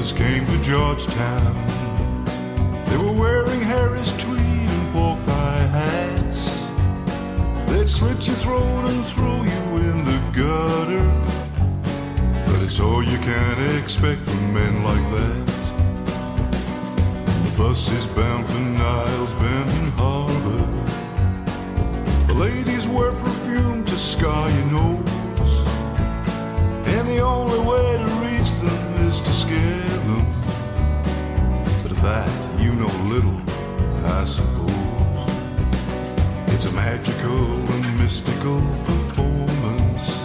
Sailors came to Georgetown. They were wearing Harris tweed and pork pie hats. They'd slit your throat and throw you in the gutter. But it's all you can expect from men like that. The bus is bound for Niles Bend Harbor. The ladies wear perfume to scar your nose, and the only way to reach them is to scare them. But of that you know little, I suppose. It's a magical and mystical performance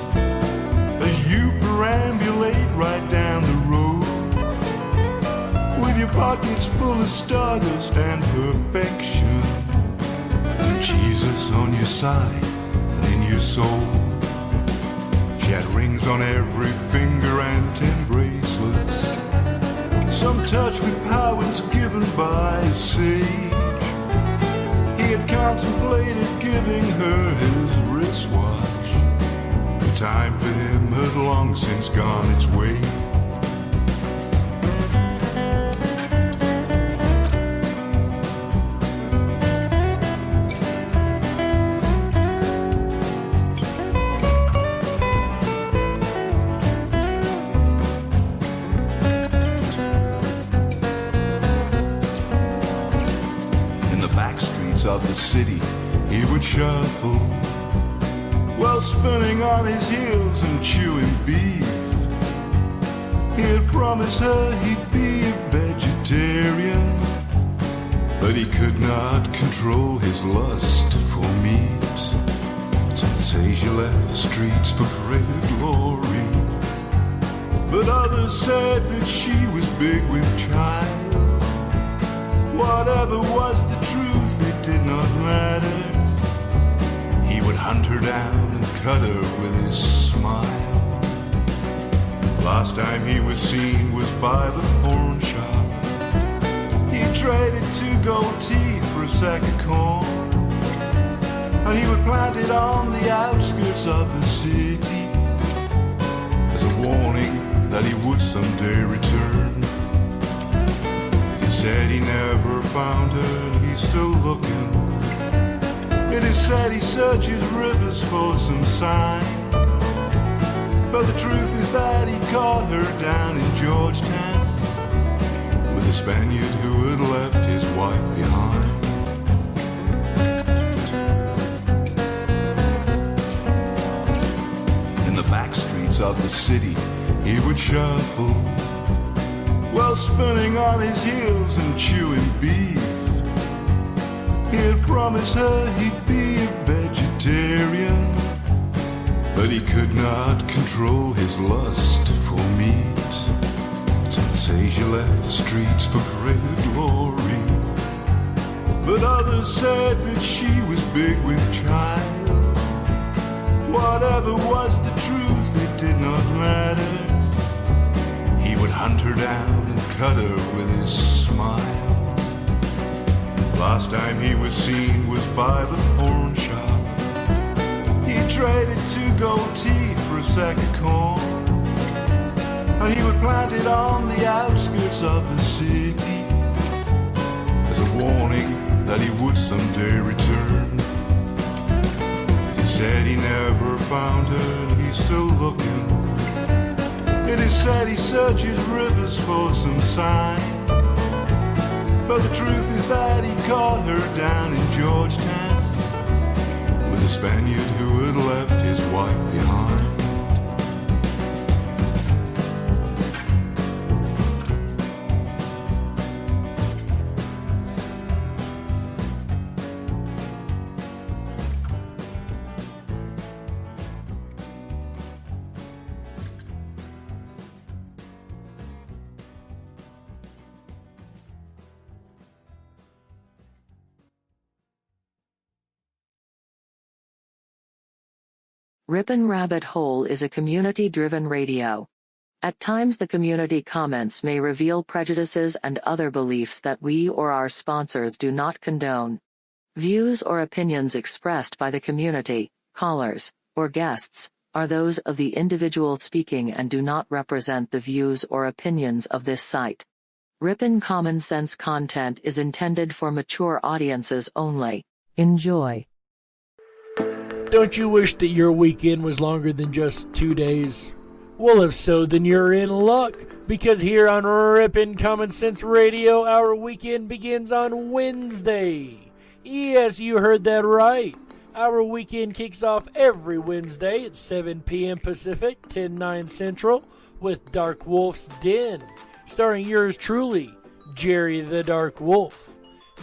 as you perambulate right down the road, with your pockets full of stardust and perfection, and Jesus on your side and in your soul. She had rings on every finger and 10 bracelets, some touched with powers given by a sage. He had contemplated giving her his wristwatch. The time for him had long since gone its way. Of the city he would shuffle, while spinning on his heels and chewing beef. He had promised her he'd be a vegetarian, but he could not control his lust for meat. Since Asia left the streets for greater glory, but others said that she was big with child. Whatever was the truth, it did not matter. He would hunt her down and cut her with his smile. Last time he was seen was by the pawn shop. He traded 2 gold teeth for a sack of corn, and he would plant it on the outskirts of the city as a warning that he would someday return. He said he never found her and he's still looking. It is said he searches rivers for some sign, but the truth is that he caught her down in Georgetown with a Spaniard who had left his wife behind. In the back streets of the city he would shuffle, while spinning on his heels and chewing beef. He had promised her he'd be a vegetarian, but he could not control his lust for meat. Since Asia left the streets for greater glory, but others said that she was big with child. Whatever was the truth, it did not matter. He would hunt her down and cut her with his smile. Last time he was seen was by the pawn shop. He traded 2 gold teeth for a sack of corn, and he would plant it on the outskirts of the city as a warning that he would someday return. He said he never found her and he's still looking. It is said he searches rivers for some sign, but the truth is that he caught her down in Georgetown with a Spaniard who had left his wife behind. Ripon Rabbit Hole is a community-driven radio. At times the community comments may reveal prejudices and other beliefs that we or our sponsors do not condone. Views or opinions expressed by the community, callers, or guests are those of the individual speaking and do not represent the views or opinions of this site. Ripon Common Sense content is intended for mature audiences only. Enjoy. Don't you wish that your weekend was longer than just 2 days? Well, if so, then you're in luck, because here on Ripon Common Sense Radio, our weekend begins on Wednesday. Yes, you heard that right. Our weekend kicks off every Wednesday at 7 p.m. Pacific, 10/9 Central, with Dark Wolf's Den, starring yours truly, Jerry the Dark Wolf.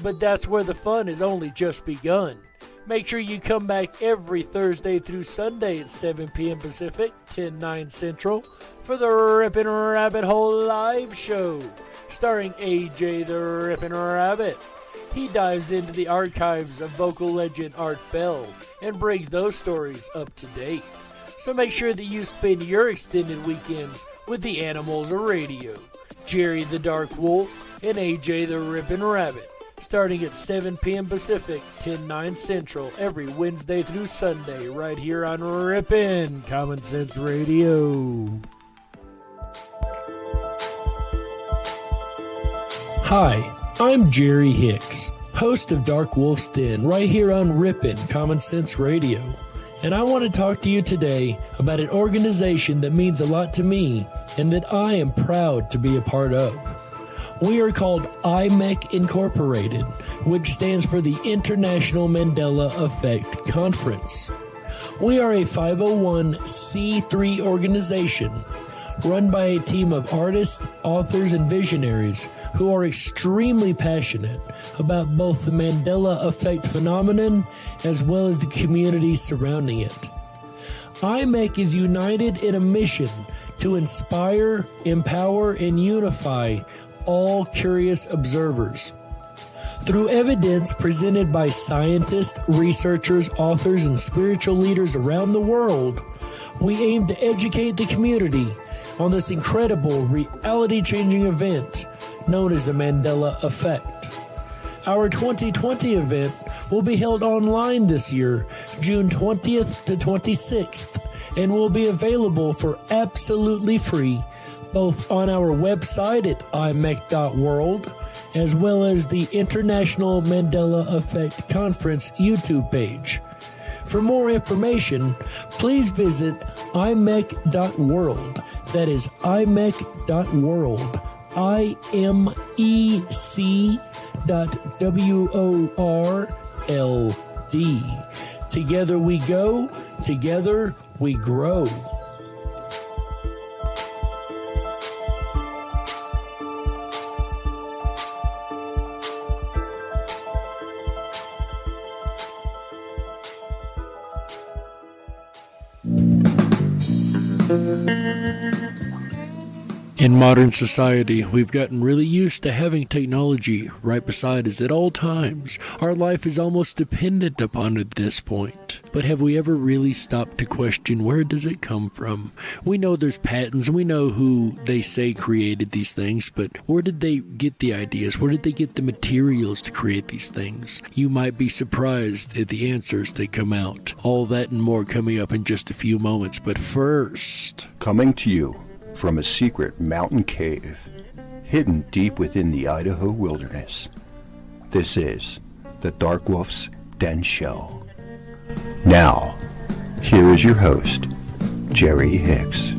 But that's where the fun has only just begun. Make sure you come back every Thursday through Sunday at 7 p.m. Pacific, 10/9 Central, for the Ripon Rabbit Hole Live Show, starring AJ the Ripon Rabbit. He dives into the archives of vocal legend Art Bell and brings those stories up to date. So make sure that you spend your extended weekends with the animals of radio, Jerry the Dark Wolf and AJ the Ripon Rabbit, starting at 7 p.m. Pacific, 10/9 Central, every Wednesday through Sunday, right here on Ripon Common Sense Radio. Hi, I'm Jerry Hicks, host of Dark Wolf's Den, right here on Ripon Common Sense Radio. And I want to talk to you today about an organization that means a lot to me and that I am proud to be a part of. We are called IMEC Incorporated, which stands for the International Mandela Effect Conference. We are a 501c3 organization run by a team of artists, authors, and visionaries who are extremely passionate about both the Mandela Effect phenomenon as well as the community surrounding it. IMEC is united in a mission to inspire, empower, and unify all curious observers. Through evidence presented by scientists, researchers, authors, and spiritual leaders around the world, we aim to educate the community on this incredible reality-changing event known as the Mandela Effect. Our 2020 event will be held online this year, June 20th to 26th, and will be available for absolutely free both on our website at imec.world as well as the International Mandela Effect Conference YouTube page. For more information, please visit imec.world. That is imec.world. IMEC.WORLD. Together we go, together we grow. In modern society, we've gotten really used to having technology right beside us at all times. Our life is almost dependent upon it at this point. But have we ever really stopped to question, where does it come from? We know there's patents, and we know who they say created these things, but where did they get the ideas? Where did they get the materials to create these things? You might be surprised at the answers that come out. All that and more coming up in just a few moments, but first... Coming to you from a secret mountain cave hidden deep within the Idaho wilderness. This is the Dark Wolf's Den Show. Now, here is your host, Jerry Hicks.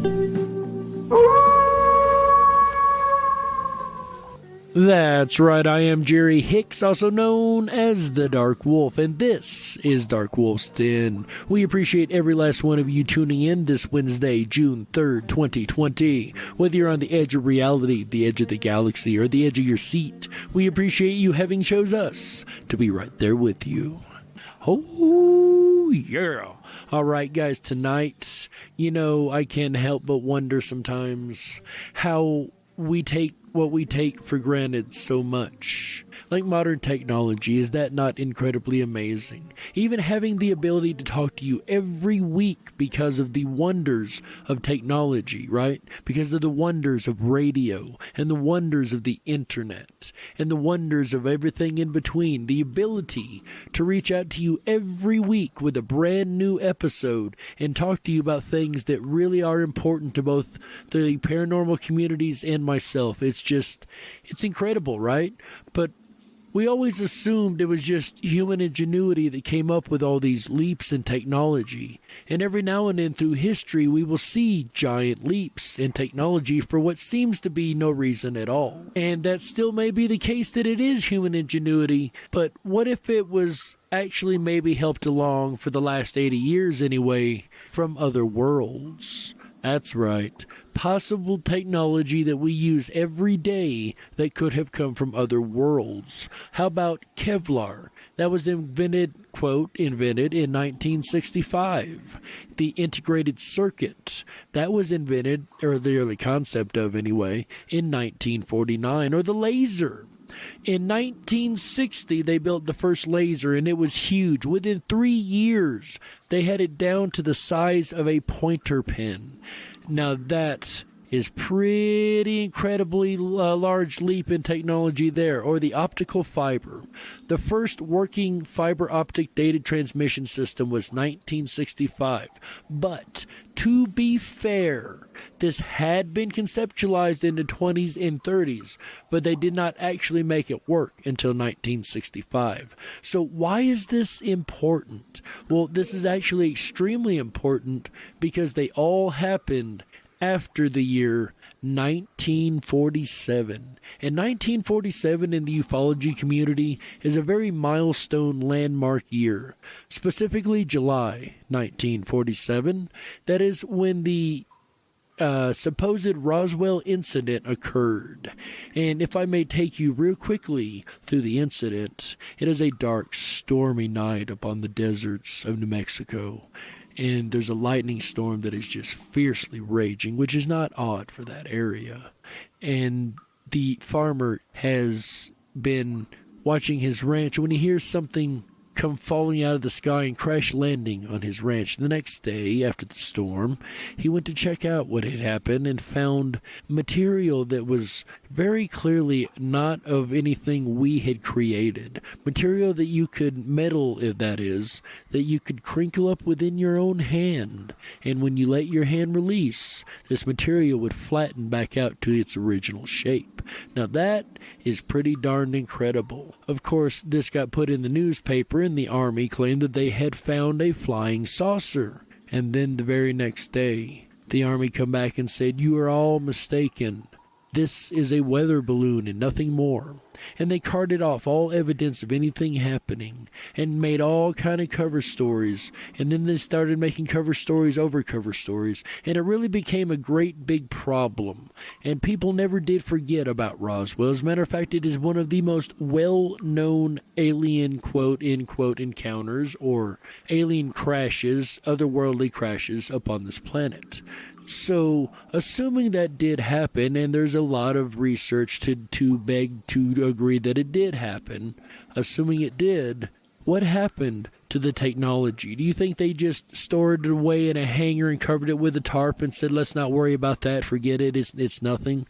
That's right, I am Jerry Hicks, also known as the Dark Wolf, and this is Dark Wolf's Den. We appreciate every last one of you tuning in this Wednesday, June 3rd, 2020. Whether you're on the edge of reality, the edge of the galaxy, or the edge of your seat, we appreciate you having chose us to be right there with you. Oh, yeah. All right, guys, tonight, I can't help but wonder sometimes how we take what we take for granted so much. like modern technology. Is that not incredibly amazing? Even having the ability to talk to you every week because of the wonders of technology, right? Because of the wonders of radio and the wonders of the internet and the wonders of everything in between. The ability to reach out to you every week with a brand new episode and talk to you about things that really are important to both the paranormal communities and myself. It's incredible, right? But we always assumed it was just human ingenuity that came up with all these leaps in technology. And every now and then through history, we will see giant leaps in technology for what seems to be no reason at all. And that still may be the case that it is human ingenuity, but what if it was actually maybe helped along for the last 80 years anyway from other worlds? That's right. Possible technology that we use every day that could have come from other worlds. How about Kevlar? That was invented, quote, invented in 1965. The integrated circuit, that was invented, or the early concept of anyway, in 1949. Or the laser. In 1960, they built the first laser, and it was huge. Within 3 years, they had it down to the size of a pointer pen. Now that is pretty incredibly large leap in technology there. Or the optical fiber. The first working fiber optic data transmission system was 1965. But to be fair, this had been conceptualized in the 20s and 30s, but they did not actually make it work until 1965. So why is this important? Well, this is actually extremely important because they all happened after the year 1947. And 1947 in the ufology community is a very milestone landmark year. Specifically July 1947. That is when the supposed Roswell incident occurred. And if I may take you real quickly through the incident, it is a dark, stormy night upon the deserts of New Mexico. And there's a lightning storm that is just fiercely raging, which is not odd for that area. And the farmer has been watching his ranch when he hears something come falling out of the sky and crash landing on his ranch. The next day, after the storm, he went to check out what had happened and found material that was very clearly not of anything we had created. Material that you could metal, if that is, that you could crinkle up within your own hand. And when you let your hand release, this material would flatten back out to its original shape. Now that is pretty darned incredible. Of course, this got put in the newspaper, and the Army claimed that they had found a flying saucer. And then the very next day, the Army come back and said, "You are all mistaken. This is a weather balloon and nothing more." And they carted off all evidence of anything happening and made all kind of cover stories. And then they started making cover stories over cover stories. And it really became a great big problem. And people never did forget about Roswell. As a matter of fact, it is one of the most well-known alien quote-unquote encounters or alien crashes, otherworldly crashes upon this planet. So, assuming that did happen, and there's a lot of research to beg to agree that it did happen, assuming it did, what happened to the technology? Do you think they just stored it away in a hangar and covered it with a tarp and said, let's not worry about that, forget it, it's nothing?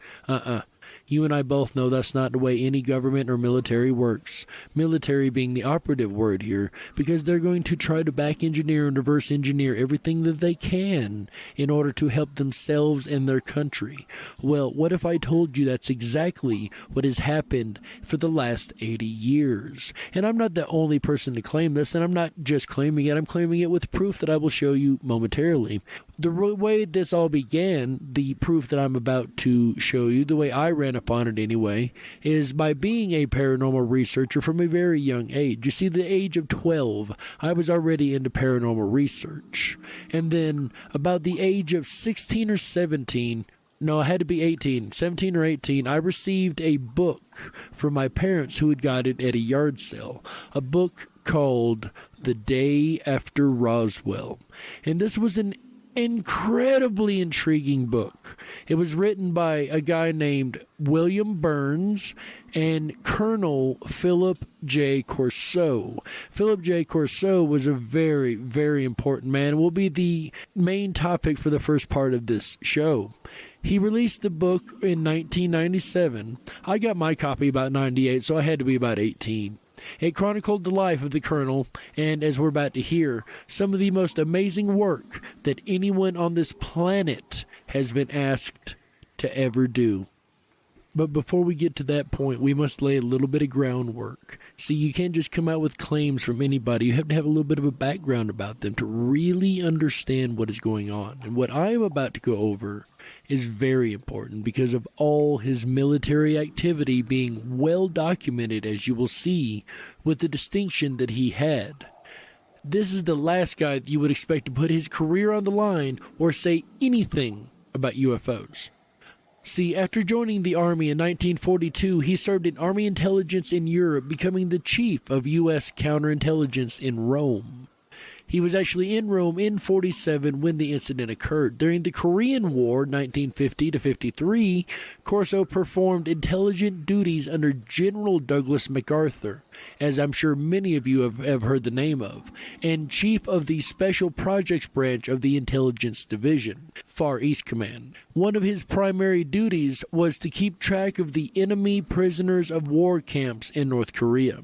You and I both know that's not the way any government or military works. Military being the operative word here, because they're going to try to back engineer and reverse engineer everything that they can in order to help themselves and their country. Well, what if I told you that's exactly what has happened for the last 80 years? And I'm not the only person to claim this, and I'm not just claiming it, I'm claiming it with proof that I will show you momentarily. The way this all began, the proof that I'm about to show you, the way I ran upon it anyway, is by being a paranormal researcher from a very young age. You see, the age of 12, I was already into paranormal research. And then about the age of 16 or 17, no, I had to be 18, 17 or 18, I received a book from my parents who had got it at a yard sale. A book called The Day After Roswell. And this was an incredibly intriguing book. It was written by a guy named William Burns, and Colonel Philip J. Corso. Philip J. Corso was a very, very important man and will be the main topic for the first part of this show. He released the book in 1997. I got my copy about 98, so I had to be about 18. It chronicled the life of the colonel, and as we're about to hear, some of the most amazing work that anyone on this planet has been asked to ever do. But before we get to that point, we must lay a little bit of groundwork. See, you can't just come out with claims from anybody. You have to have a little bit of a background about them to really understand what is going on. And what I am about to go over is very important because of all his military activity being well documented, as you will see, with the distinction that he had. This is the last guy that you would expect to put his career on the line or say anything about UFOs. See, after joining the Army in 1942, he served in Army intelligence in Europe, becoming the chief of U.S. counterintelligence in Rome. He was actually in Rome in 47 when the incident occurred. During the Korean War, 1950 to 53, Corso performed intelligent duties under General Douglas MacArthur, as I'm sure many of you have heard the name of, and chief of the Special Projects Branch of the Intelligence Division, Far East Command. One of his primary duties was to keep track of the enemy prisoners of war camps in North Korea.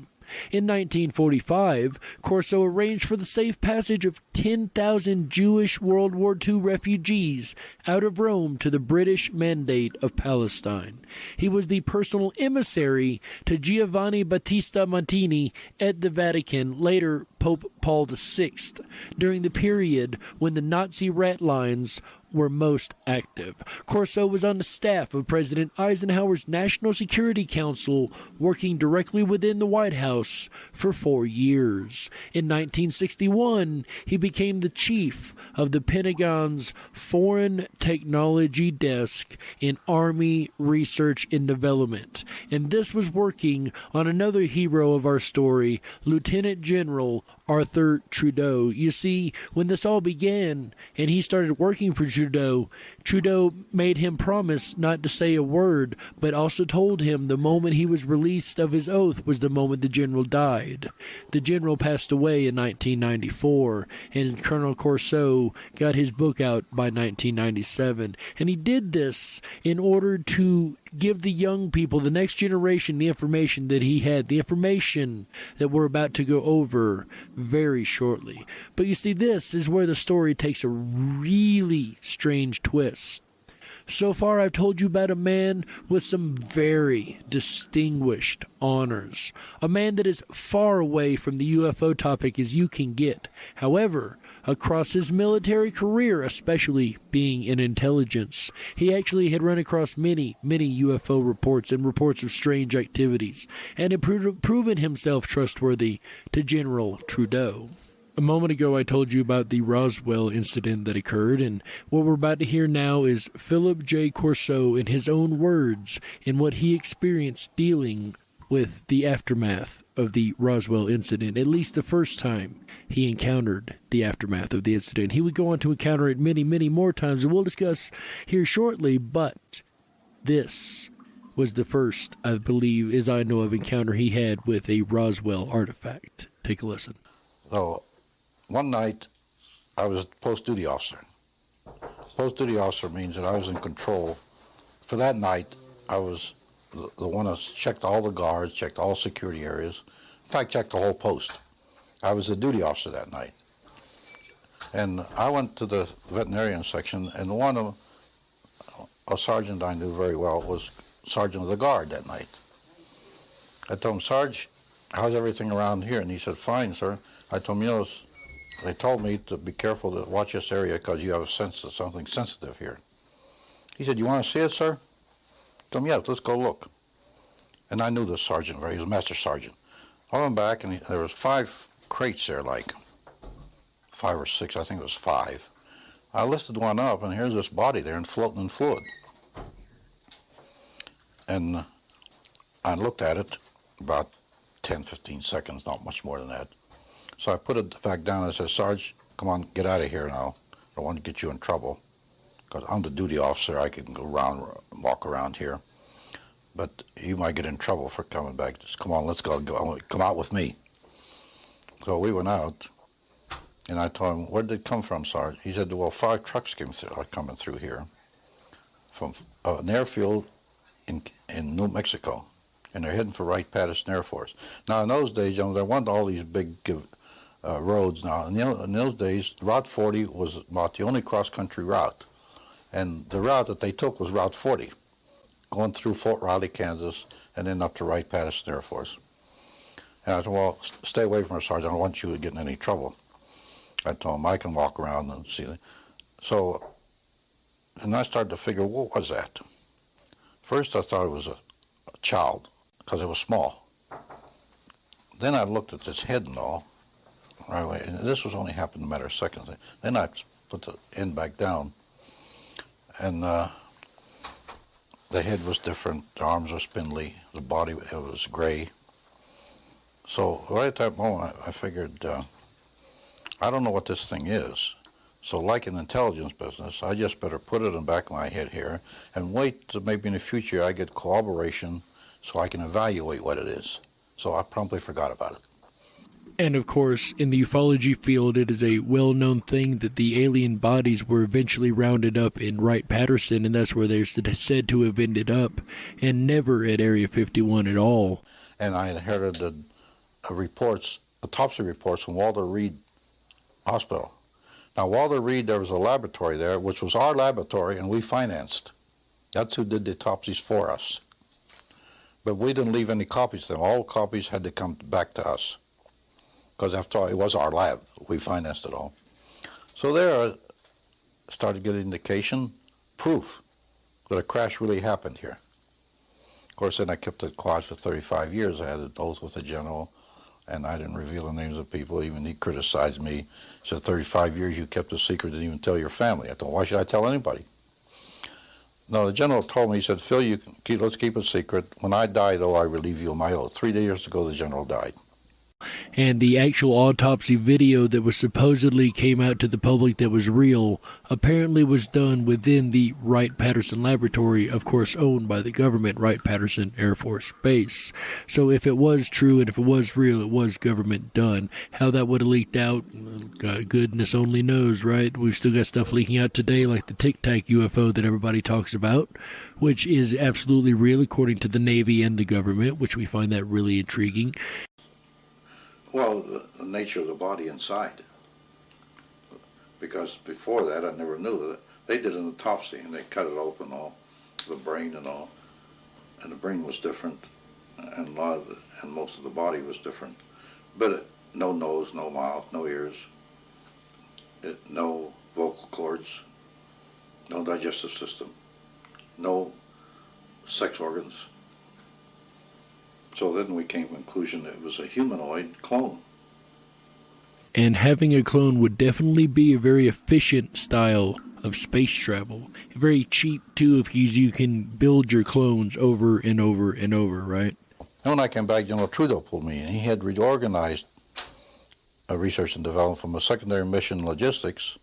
In 1945, Corso arranged for the safe passage of 10,000 Jewish World War II refugees out of Rome to the British Mandate of Palestine. He was the personal emissary to Giovanni Battista Montini at the Vatican, later Pope Paul VI, during the period when the Nazi rat lines were most active. Corso was on the staff of President Eisenhower's National Security Council, working directly within the White House for 4 years. In 1961, he became the chief of the Pentagon's Foreign Technology Desk in Army Research and Development, and this was working on another hero of our story, Lieutenant General Arthur Trudeau. You see, when this all began and he started working for Trudeau made him promise not to say a word, but also told him the moment he was released of his oath was the moment the general died. The general passed away in 1994, and Colonel Corso got his book out by 1997. And he did this in order to give the young people, the next generation, the information that he had, the information that we're about to go over very shortly. But you see, this is where the story takes a really strange twist. So far, I've told you about a man with some very distinguished honors. A man that is far away from the UFO topic as you can get. However, across his military career, especially being in intelligence, he actually had run across many, many UFO reports and reports of strange activities, and had proven himself trustworthy to General Trudeau. A moment ago, I told you about the Roswell incident that occurred, and what we're about to hear now is Philip J. Corso, in his own words, in what he experienced dealing with the aftermath of the Roswell incident, at least the first time he encountered the aftermath of the incident. He would go on to encounter it many, many more times, and we'll discuss here shortly, but this was the first, I believe, as I know of, encounter he had with a Roswell artifact. Take a listen. So, one night, I was a post-duty officer. Post-duty officer means that I was in control. For that night, I was the one that checked all the guards, checked all security areas. In fact, checked the whole post. I was a duty officer that night. And I went to the veterinarian section, and a sergeant I knew very well was sergeant of the guard that night. I told him, Sarge, how's everything around here? And he said, fine, sir. I told him, they told me to be careful to watch this area because you have a sense of something sensitive here. He said, you want to see it, sir? I told him, yes, let's go look. And I knew this sergeant he was a master sergeant. I went back, and there was 5 crates there, like 5 or 6, I think it was 5. I lifted one up, and here's this body there and floating in fluid. And I looked at it about 10, 15 seconds, not much more than that. So I put it back down and I said, Sarge, come on, get out of here now. I don't want to get you in trouble. Because I'm the duty officer, I can go around, walk around here. but you might get in trouble for coming back. Just come on, let's go. Come out with me. So we went out, and I told him, where did it come from, Sarge? He said, well, 5 trucks are coming through here from an airfield in New Mexico, and they're heading for Wright-Patterson Air Force. Now, in those days, there weren't all these big roads now. In those days, Route 40 was about the only cross-country route, and the route that they took was Route 40, going through Fort Riley, Kansas, and then up to Wright-Patterson Air Force. And I said, well, stay away from her, Sergeant. I don't want you to get in any trouble. I told him I can walk around and see. So, and I started to figure, what was that? First, I thought it was a child, because it was small. Then I looked at this head and all, right away, and this was only happened in a matter of seconds. Then I put the end back down, and the head was different, the arms were spindly, the body, it was gray. So right at that moment, I figured, I don't know what this thing is. So like an intelligence business, I just better put it in the back of my head here and wait till maybe in the future I get corroboration so I can evaluate what it is. So I promptly forgot about it. And of course, in the ufology field, it is a well-known thing that the alien bodies were eventually rounded up in Wright-Patterson, and that's where they're said to have ended up, and never at Area 51 at all. And I inherited reports, autopsy reports from Walter Reed Hospital. Now, Walter Reed, there was a laboratory there, which was our laboratory, and we financed. That's who did the autopsies for us. But we didn't leave any copies to them. All copies had to come back to us, because after all, it was our lab. We financed it all. So there I started getting indication, proof that a crash really happened here. Of course, then I kept it quiet for 35 years. I had an oath with the general, and I didn't reveal the names of people. Even he criticized me. He said, 35 years you kept a secret, didn't even tell your family. I thought, why should I tell anybody? No, the general told me, he said, Phil, let's keep it secret. When I die, though, I relieve you of my oath. 3 years ago, the general died. And the actual autopsy video that was supposedly came out to the public that was real apparently was done within the Wright-Patterson laboratory, of course owned by the government, Wright-Patterson Air Force Base. So if it was true and if it was real, it was government done. How that would have leaked out, goodness only knows, right? We've still got stuff leaking out today like the Tic Tac UFO that everybody talks about, which is absolutely real according to the Navy and the government, which we find that really intriguing. Well, the nature of the body inside. Because before that, I never knew that. They did an autopsy, and they cut it open, all the brain and all. And the brain was different, and most of the body was different. But no nose, no mouth, no ears, no vocal cords, no digestive system, no sex organs. So then we came to the conclusion that it was a humanoid clone. And having a clone would definitely be a very efficient style of space travel. Very cheap, too, if you can build your clones over and over and over, right? And when I came back, General Trudeau pulled me in. He had reorganized research and development from a secondary mission logistics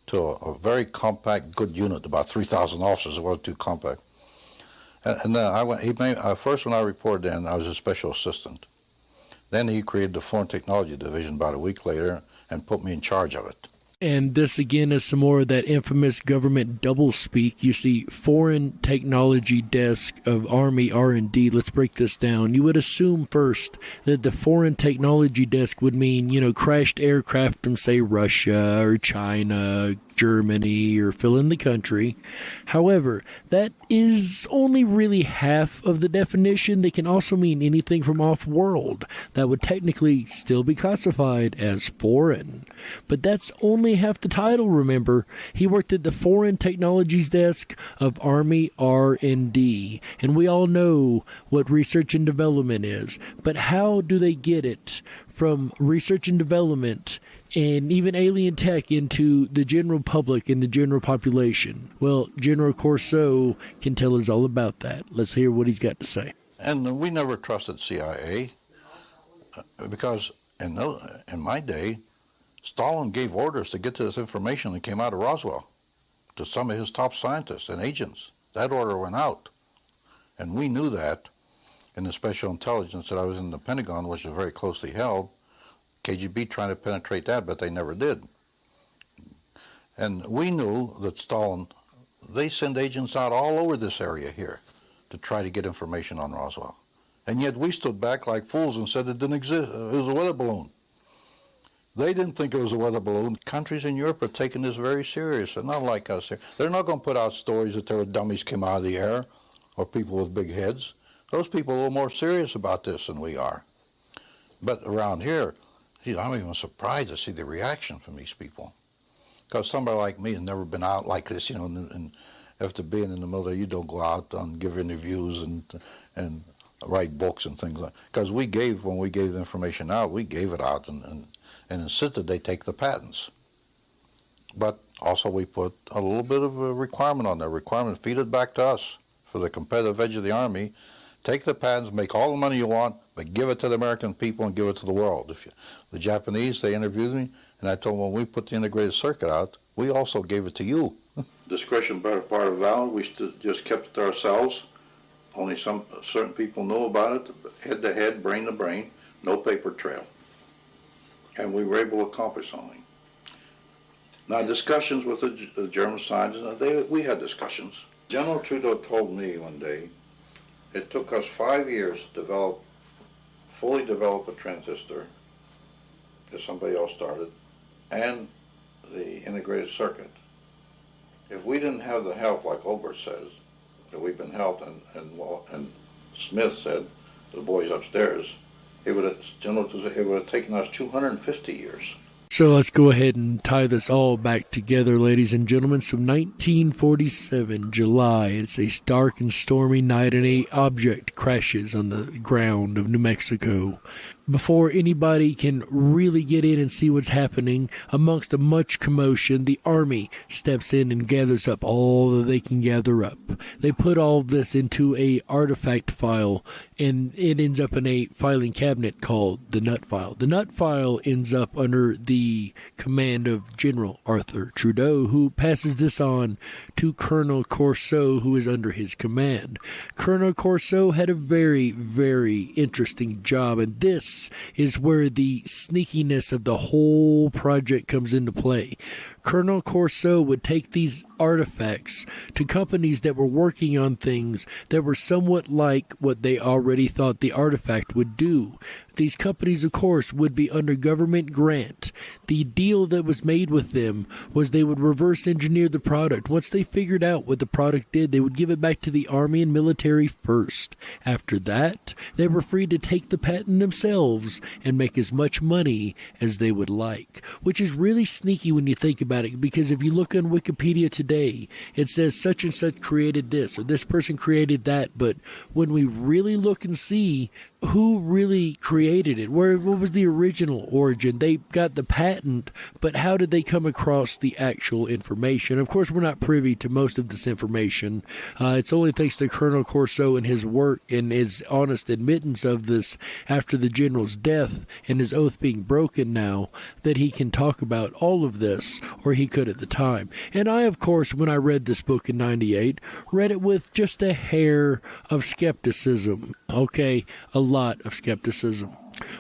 to a very compact, good unit, about 3,000 officers. It wasn't too compact. And then I went. First, when I reported in, I was a special assistant. Then he created the Foreign Technology Division about a week later and put me in charge of it. And this again is some more of that infamous government doublespeak. You see, Foreign Technology Desk of Army R&D. Let's break this down. You would assume first that the Foreign Technology Desk would mean, crashed aircraft from, say, Russia or China, Germany, or fill in the country. However, that is only really half of the definition. They can also mean anything from off-world. That would technically still be classified as foreign. But that's only half the title, remember. He worked at the Foreign Technologies Desk of Army R&D. And we all know what research and development is. But how do they get it from research and development and even alien tech into the general public and the general population? Well, General Corso can tell us all about that. Let's hear what he's got to say. And we never trusted CIA because in my day, Stalin gave orders to get to this information that came out of Roswell to some of his top scientists and agents. That order went out. And we knew that in the special intelligence that I was in the Pentagon, which is very closely held. KGB trying to penetrate that, but they never did. And we knew that Stalin, they send agents out all over this area here to try to get information on Roswell. And yet we stood back like fools and said it didn't exist. It was a weather balloon. They didn't think it was a weather balloon. Countries in Europe are taking this very serious. They're not like us here. They're not going to put out stories that there were dummies came out of the air or people with big heads. Those people are a little more serious about this than we are. But around here, I'm even surprised to see the reaction from these people. Because somebody like me has never been out like this, and after being in the military, you don't go out and give interviews and write books and things like that. Because when we gave the information out, we gave it out and insisted they take the patents. But also we put a little bit of a requirement on there. Requirement, feed it back to us for the competitive edge of the Army. Take the patents, make all the money you want, but give it to the American people and give it to the world. The Japanese, they interviewed me, and I told them when we put the integrated circuit out, we also gave it to you. Discretion better part of valor. We just kept it to ourselves. Only some certain people knew about it, head to head, brain to brain, no paper trail. And we were able to accomplish something. Now, discussions with the German scientists, we had discussions. General Trudeau told me one day, it took us 5 years to fully develop a transistor that somebody else started, and the integrated circuit. If we didn't have the help, like Olbert says, that we've been helped, and Smith said, the boys upstairs, it would have taken us 250 years. So let's go ahead and tie this all back together, ladies and gentlemen. So 1947, July, it's a dark and stormy night, and an object crashes on the ground of New Mexico. Before anybody can really get in and see what's happening, amongst a much commotion, the Army steps in and gathers up all that they can gather up. They put all of this into a artifact file, and it ends up in a filing cabinet called the Nut File. The Nut File ends up under the command of General Arthur Trudeau, who passes this on to Colonel Corso, who is under his command. Colonel Corso had a very, very interesting job, and this is where the sneakiness of the whole project comes into play. Colonel Corso would take these artifacts to companies that were working on things that were somewhat like what they already thought the artifact would do. These companies, of course, would be under government grant. The deal that was made with them was they would reverse engineer the product. Once they figured out what the product did, they would give it back to the Army and military first. After that, they were free to take the patent themselves and make as much money as they would like, which is really sneaky when you think about it, because if you look on Wikipedia today, it says such and such created this, or this person created that, but when we really look and see who really created it, what was the original origin? They got the patent, but how did they come across the actual information? Of course, we're not privy to most of this information. It's only thanks to Colonel Corso and his work and his honest admittance of this after the general's death and his oath being broken now that he can talk about all of this, or he could at the time. And I, of course, when I read this book in '98, read it with just a hair of skepticism. Okay, a lot of skepticism.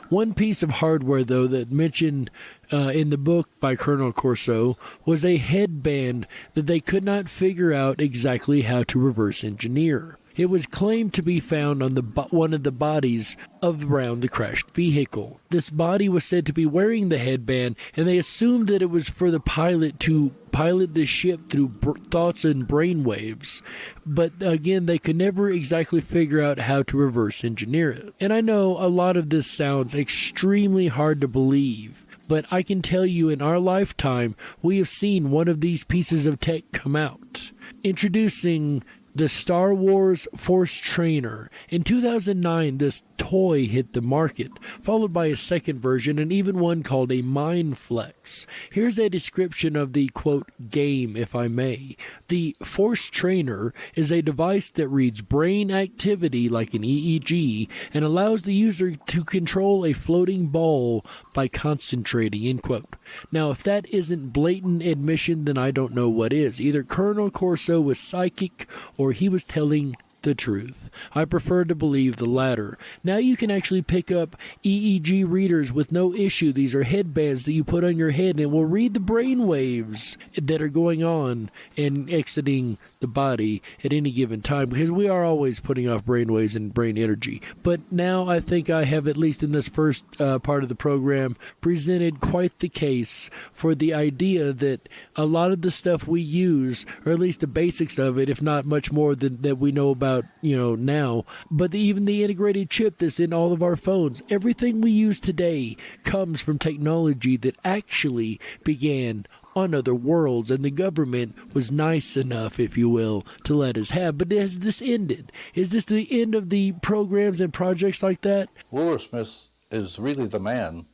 One piece of hardware, though, that mentioned in the book by Colonel Corso was a headband that they could not figure out exactly how to reverse engineer. It was claimed to be found on one of the bodies around the crashed vehicle. This body was said to be wearing the headband, and they assumed that it was for the pilot to pilot the ship through thoughts and brain waves. But again, they could never exactly figure out how to reverse engineer it. And I know a lot of this sounds extremely hard to believe, but I can tell you in our lifetime, we have seen one of these pieces of tech come out. Introducing the Star Wars Force Trainer. In 2009, this toy hit the market, followed by a second version and even one called a Mind Flex. Here's a description of the, quote, game, if I may. The Force Trainer is a device that reads brain activity like an EEG and allows the user to control a floating ball by concentrating, end quote. Now, if that isn't blatant admission, then I don't know what is. Either Colonel Corso was psychic or he was telling the truth. I prefer to believe the latter. Now you can actually pick up EEG readers with no issue. These are headbands that you put on your head and it will read the brain waves that are going on and exiting the body at any given time, because we are always putting off brain waves and brain energy. But now I think I have, at least in this first part of the program, presented quite the case for the idea that a lot of the stuff we use, or at least the basics of it, if not much more than that we know about, now, but even the integrated chip that's in all of our phones, everything we use today comes from technology that actually began on other worlds, and the government was nice enough, if you will, to let us have. But has this ended? Is this the end of the programs and projects like that? Wilbur Smith is really the man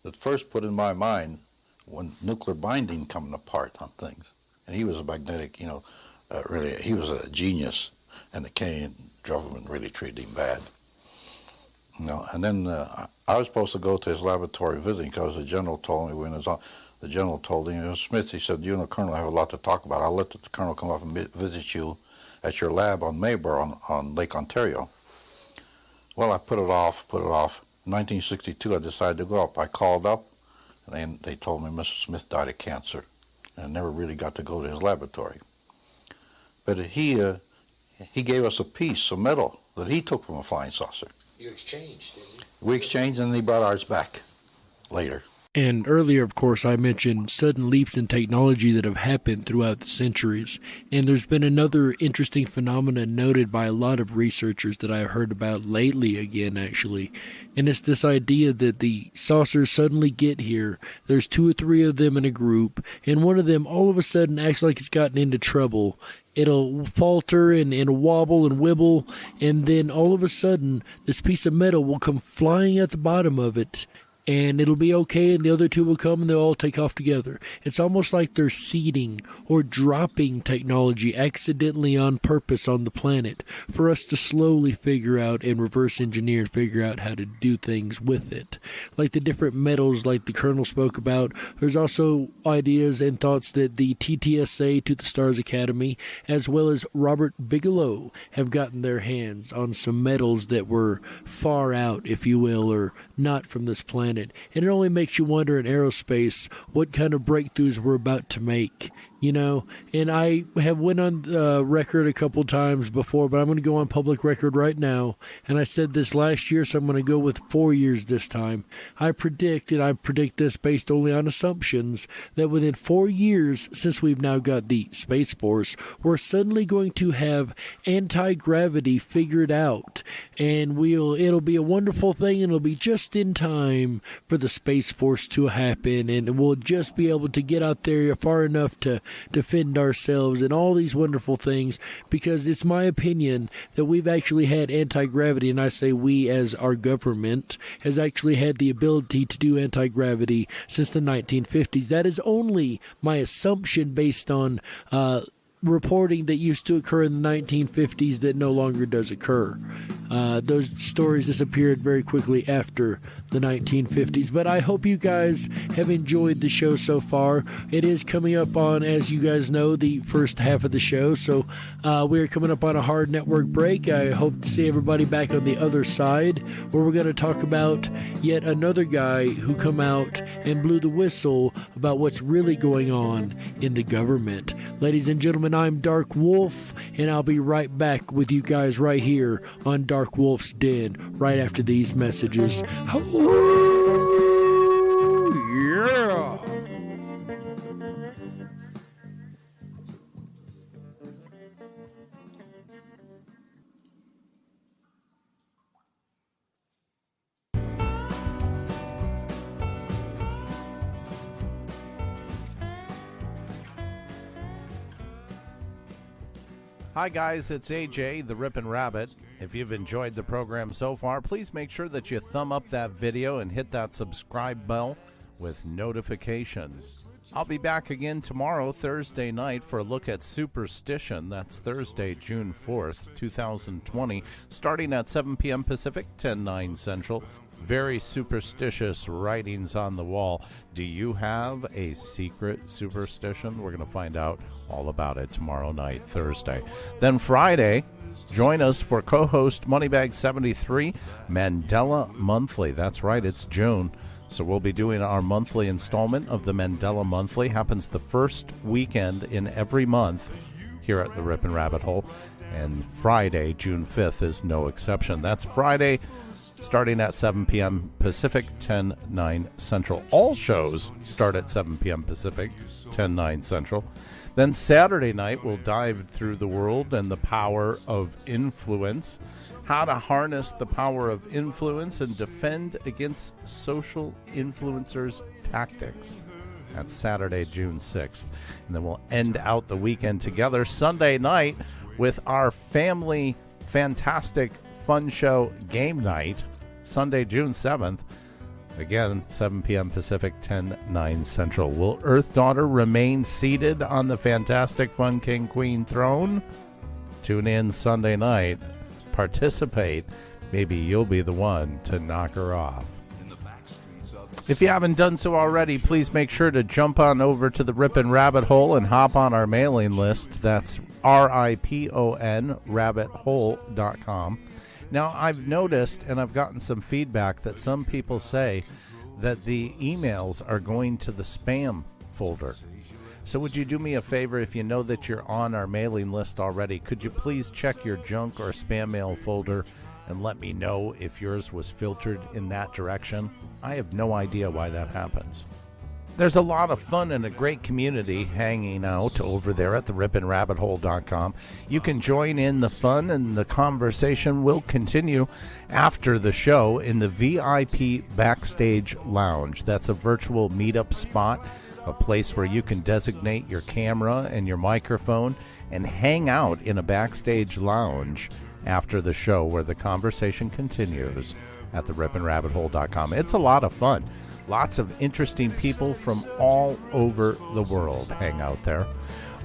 that first put in my mind when nuclear binding coming apart on things. And he was a magnetic, really, he was a genius, and the Canadian government really treated him bad. And then I was supposed to go to his laboratory visiting because the general told me when it was on. The general told him, Smith, he said, you and the colonel have a lot to talk about. I'll let the colonel come up and visit you at your lab on Mayber on Lake Ontario. Well, I put it off. In 1962, I decided to go up. I called up, and they told me Mr. Smith died of cancer, and I never really got to go to his laboratory. But he gave us a piece of metal that he took from a flying saucer. You exchanged, didn't you? We exchanged, and he brought ours back later. And earlier, of course, I mentioned sudden leaps in technology that have happened throughout the centuries. And there's been another interesting phenomenon noted by a lot of researchers that I've heard about lately again, actually. And it's this idea that the saucers suddenly get here. There's 2 or 3 of them in a group, and one of them all of a sudden acts like it's gotten into trouble. It'll falter and wobble and wibble, and then all of a sudden, this piece of metal will come flying at the bottom of it, and it'll be okay, and the other 2 will come, and they'll all take off together. It's almost like they're seeding or dropping technology accidentally on purpose on the planet for us to slowly figure out and reverse engineer and figure out how to do things with it. Like the different metals like the Colonel spoke about, there's also ideas and thoughts that the TTSA, To the Stars Academy, as well as Robert Bigelow, have gotten their hands on some metals that were far out, if you will, or not from this planet. And it only makes you wonder in aerospace what kind of breakthroughs we're about to make. And I have went on record a couple times before, but I'm going to go on public record right now. And I said this last year, so I'm going to go with 4 years this time. I predict this based only on assumptions, that within 4 years, since we've now got the Space Force, we're suddenly going to have anti-gravity figured out. And it'll be a wonderful thing, and it'll be just in time for the Space Force to happen. And we'll just be able to get out there far enough to defend ourselves and all these wonderful things, because it's my opinion that we've actually had anti-gravity, and I say we as our government has actually had the ability to do anti-gravity since the 1950s. That is only my assumption based on reporting that used to occur in the 1950s that no longer does occur. Those stories disappeared very quickly after the 1950s. But I hope you guys have enjoyed the show so far. It is coming up on, as you guys know, the first half of the show. So we're coming up on a hard network break. I hope to see everybody back on the other side, where we're going to talk about yet another guy who come out and blew the whistle about what's really going on in the government. Ladies and gentlemen, I'm Dark Wolf, and I'll be right back with you guys right here on Dark Wolf's Den right after these messages. Oh, yeah! Hi guys, it's AJ, the Ripon Rabbit. If you've enjoyed the program so far, please make sure that you thumb up that video and hit that subscribe bell with notifications. I'll be back again tomorrow, Thursday night, for a look at Superstition. That's Thursday, June 4th, 2020, starting at 7 p.m. Pacific, 10/9 Central. very superstitious writings on the wall. Do you have a secret superstition? We're going to find out all about it tomorrow night, Thursday. Then Friday, join us for co-host Moneybag 73 Mandela Monthly. That's right, it's June. So we'll be doing our monthly installment of the Mandela Monthly. Happens the first weekend in every month here at the Ripon Rabbit Hole. And Friday, June 5th, is no exception. That's Friday, starting at 7 p.m. Pacific, 10/9 Central. All shows start at 7 p.m. Pacific, 10/9 Central. Then Saturday night, we'll dive through the world and the power of influence, how to harness the power of influence and defend against social influencers' tactics. That's Saturday, June 6th. And then we'll end out the weekend together Sunday night with our family fantastic fun show game night, Sunday, June 7th. Again, 7 p.m. Pacific, 10/9 Central. Will Earth Daughter remain seated on the fantastic Fun King Queen throne? Tune in Sunday night. Participate. Maybe you'll be the one to knock her off. If you haven't done so already, please make sure to jump on over to the Ripon Rabbit Hole and hop on our mailing list. That's RIPON, rabbithole.com. Now, I've noticed, and I've gotten some feedback, that some people say that the emails are going to the spam folder. So would you do me a favor, if you know that you're on our mailing list already, could you please check your junk or spam mail folder and let me know if yours was filtered in that direction? I have no idea why that happens. There's a lot of fun and a great community hanging out over there at the RiponRabbitHole.com. You can join in the fun, and the conversation will continue after the show in the VIP Backstage Lounge. That's a virtual meetup spot, a place where you can designate your camera and your microphone and hang out in a backstage lounge after the show, where the conversation continues at the RiponRabbitHole.com. It's a lot of fun. Lots of interesting people from all over the world hang out there.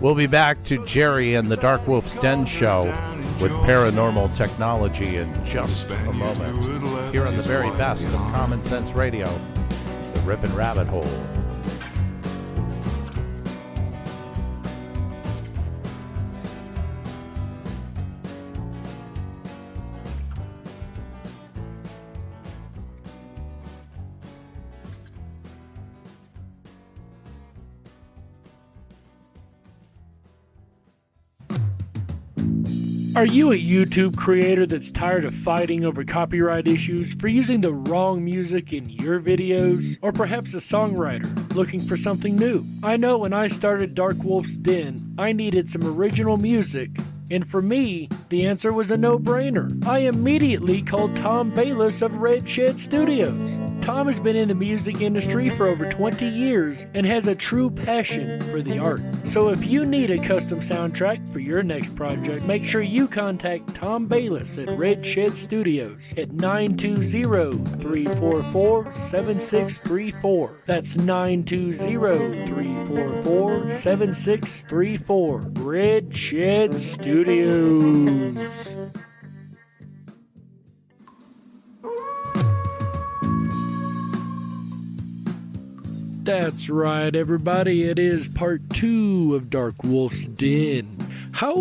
We'll be back to Jerry and the Dark Wolf's Den show with paranormal technology in just a moment, here on the very best of Common Sense Radio, the Ripon Rabbit Hole. Are you a YouTube creator that's tired of fighting over copyright issues for using the wrong music in your videos? Or perhaps a songwriter looking for something new? I know when I started Dark Wolf's Den, I needed some original music. And for me, the answer was a no-brainer. I immediately called Tom Bayless of Red Shed Studios. Tom has been in the music industry for over 20 years and has a true passion for the art. So if you need a custom soundtrack for your next project, make sure you contact Tom Bayless at Red Shed Studios at 920-344-7634. That's 920-344-7634. Red Shed Studios. That's right, everybody. It is part 2 of Dark Wolf's Den. How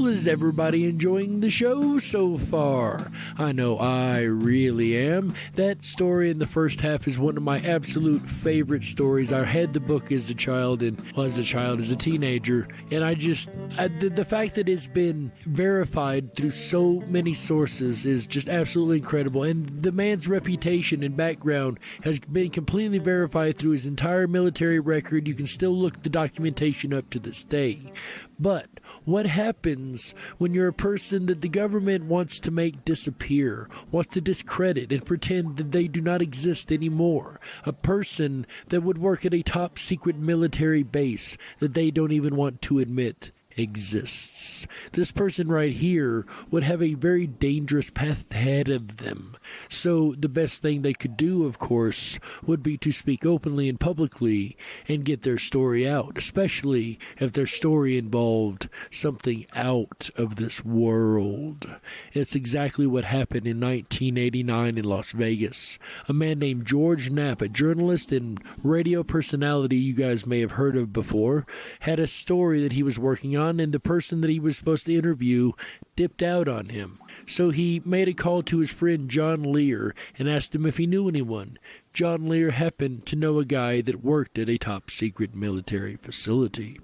is everybody enjoying the show so far? I know I really am. That story in the first half is one of my absolute favorite stories. I had the book as a child, as a teenager, and the fact that it's been verified through so many sources is just absolutely incredible. And the man's reputation and background has been completely verified through his entire military record. You can still look the documentation up to this day. But what happens when you're a person that the government wants to make disappear, wants to discredit and pretend that they do not exist anymore? A person that would work at a top secret military base that they don't even want to admit exists. Dennis, this person right here would have a very dangerous path ahead of them. So the best thing they could do, of course, would be to speak openly and publicly and get their story out, especially if their story involved something out of this world. It's exactly what happened in 1989 in Las Vegas. A man named George Knapp, a journalist and radio personality you guys may have heard of before, had a story that he was working on, and the person that he was supposed to interview dipped out on him. So he made a call to his friend John Lear and asked him if he knew anyone. John Lear happened to know a guy that worked at a top-secret military facility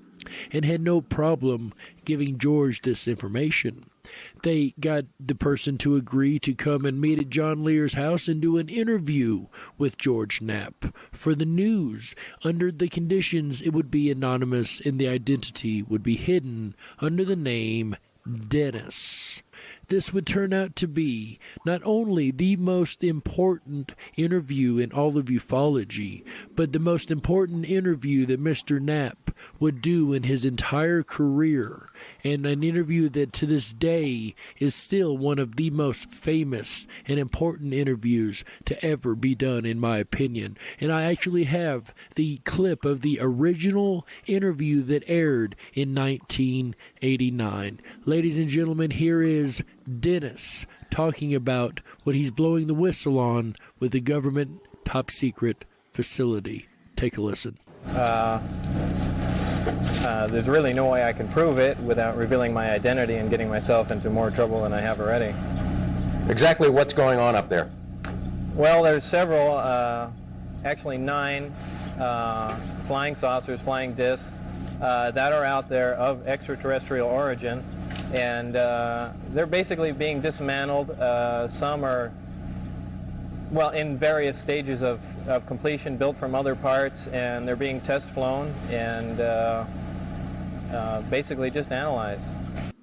and had no problem giving George this information. They got the person to agree to come and meet at John Lear's house and do an interview with George Knapp for the news. Under the conditions, it would be anonymous and the identity would be hidden under the name Dennis. This would turn out to be not only the most important interview in all of ufology, but the most important interview that Mr. Knapp would do in his entire career, and an interview that to this day is still one of the most famous and important interviews to ever be done, in my opinion. And I actually have the clip of the original interview that aired in 1989. Ladies and gentlemen, here is Dennis talking about what he's blowing the whistle on with the government top secret facility. Take a listen. There's really no way I can prove it without revealing my identity and getting myself into more trouble than I have already. Exactly what's going on up there? Well, there's several, actually 9 flying saucers, flying discs that are out there of extraterrestrial origin, and they're basically being dismantled. Some are, well, in various stages of completion, built from other parts, and they're being test flown and basically just analyzed.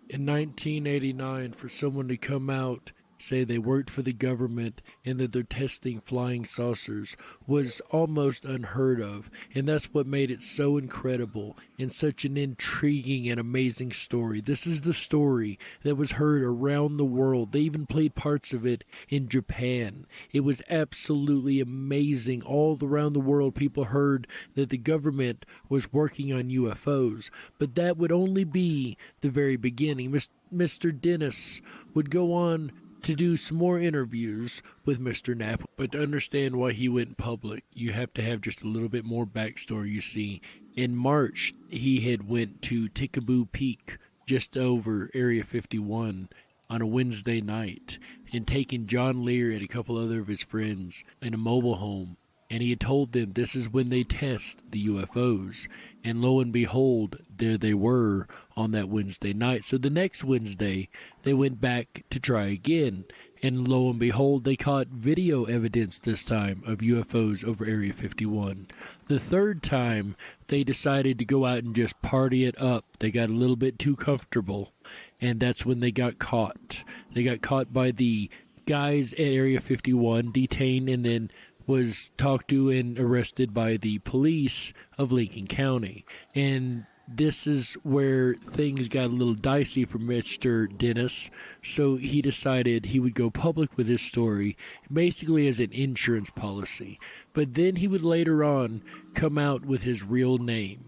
In 1989, for someone to come out, say they worked for the government and that they're testing flying saucers was almost unheard of, and that's what made it so incredible and such an intriguing and amazing story. This is the story that was heard around the world. They even played parts of it in Japan. It was absolutely amazing. All around the world, people heard that the government was working on UFOs, but that would only be the very beginning. Mr. Dennis would go on to do some more interviews with Mr. Knapp, but to understand why he went public, you have to have just a little bit more backstory. You see, in March, he had went to Tickaboo Peak, just over Area 51, on a Wednesday night, and taken John Lear and a couple other of his friends in a mobile home, and he had told them this is when they test the UFOs, and lo and behold, there they were on that Wednesday night. So the next Wednesday, they went back to try again, and lo and behold, they caught video evidence this time of UFOs over Area 51. The third time, they decided to go out and just party it up. They got a little bit too comfortable, and that's when they got caught. They got caught by the guys at Area 51, detained, and then was talked to and arrested by the police of Lincoln County. And this is where things got a little dicey for Mr. Dennis, so he decided he would go public with his story, basically as an insurance policy. But then he would later on come out with his real name.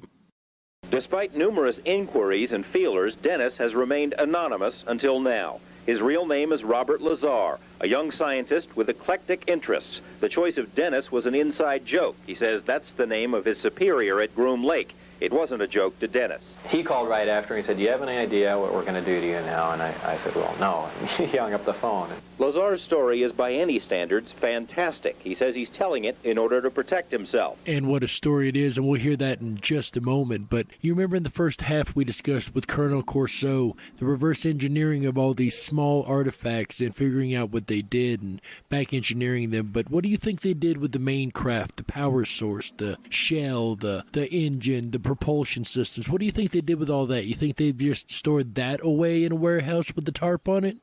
Despite numerous inquiries and feelers, Dennis has remained anonymous until now. His real name is Robert Lazar, a young scientist with eclectic interests. The choice of Dennis was an inside joke. He says that's the name of his superior at Groom Lake. It wasn't a joke to Dennis. He called right after and he said, "Do you have any idea what we're going to do to you now?" And I said, "Well, no." And he hung up the phone. Lazar's story is, by any standards, fantastic. He says he's telling it in order to protect himself. And what a story it is, and we'll hear that in just a moment. But you remember in the first half we discussed with Colonel Corso the reverse engineering of all these small artifacts and figuring out what they did and back engineering them. But what do you think they did with the main craft, the power source, the shell, the engine, the propulsion systems? What do you think they did with all that? You think they just stored that away in a warehouse with the tarp on it?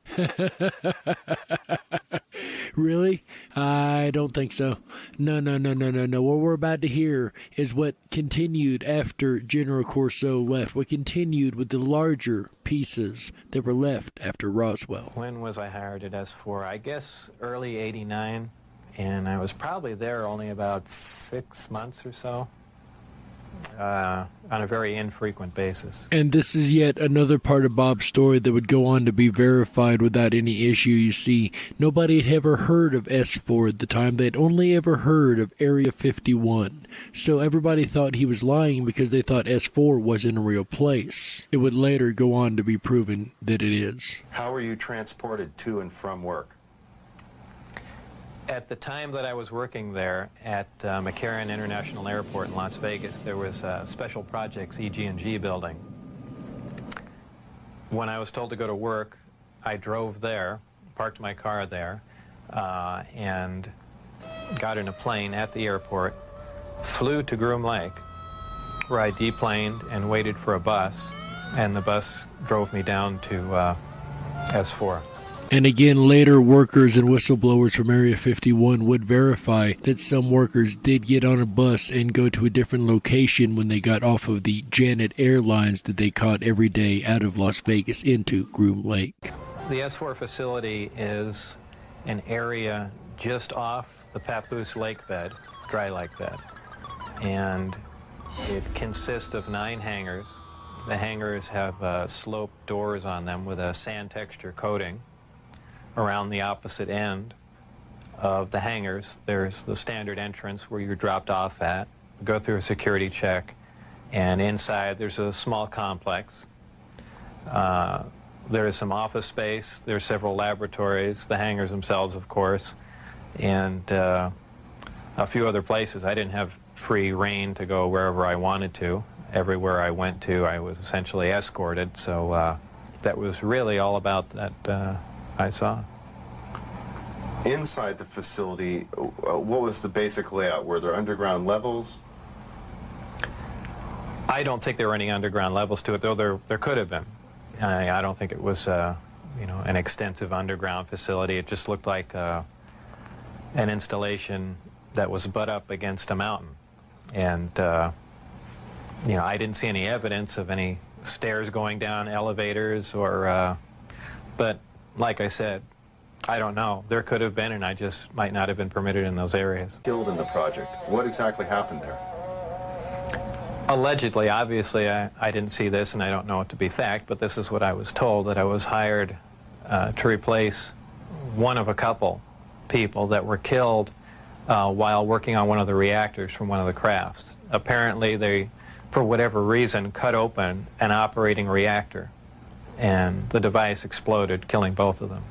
Really? I don't think so. No. What we're about to hear is what continued after General Corso left, what continued with the larger pieces that were left after Roswell. When was I hired at S4? I guess early '89, and I was probably there only about 6 months or so. On a very infrequent basis. And this is yet another part of Bob's story that would go on to be verified without any issue. You see, nobody had ever heard of S4 at the time. They'd only ever heard of Area 51. So everybody thought he was lying because they thought S4 wasn't a real place. It would later go on to be proven that it is. How were you transported to and from work? At the time that I was working there at McCarran International Airport in Las Vegas, there was a Special Projects EG&G building. When I was told to go to work, I drove there, parked my car there, and got in a plane at the airport, flew to Groom Lake, where I deplaned and waited for a bus, and the bus drove me down to S4. And again, later workers and whistleblowers from Area 51 would verify that some workers did get on a bus and go to a different location when they got off of the Janet Airlines that they caught every day out of Las Vegas into Groom Lake. The S4 facility is an area just off the Papoose Lake bed, dry lake bed. And it consists of 9 hangars. The hangars have sloped doors on them with a sand texture coating. Around the opposite end of the hangars, there's the standard entrance where you're dropped off at, go through a security check, and inside there's a small complex. There is some office space, there's several laboratories, the hangars themselves, of course, and a few other places. I didn't have free reign to go wherever I wanted to. Everywhere I went to, I was essentially escorted, so that was really all about that I saw. Inside the facility, what was the basic layout? Were there underground levels? I don't think there were any underground levels to it, though there could have been. I don't think it was, an extensive underground facility. It just looked like an installation that was butt up against a mountain. And, I didn't see any evidence of any stairs going down, elevators, or, but like I said, I don't know. There could have been, and I just might not have been permitted in those areas. Killed in the project. What exactly happened there? Allegedly, obviously, I didn't see this, and I don't know it to be fact, but this is what I was told, that I was hired to replace one of a couple people that were killed while working on one of the reactors from one of the crafts. Apparently, they, for whatever reason, cut open an operating reactor, and the device exploded, killing both of them.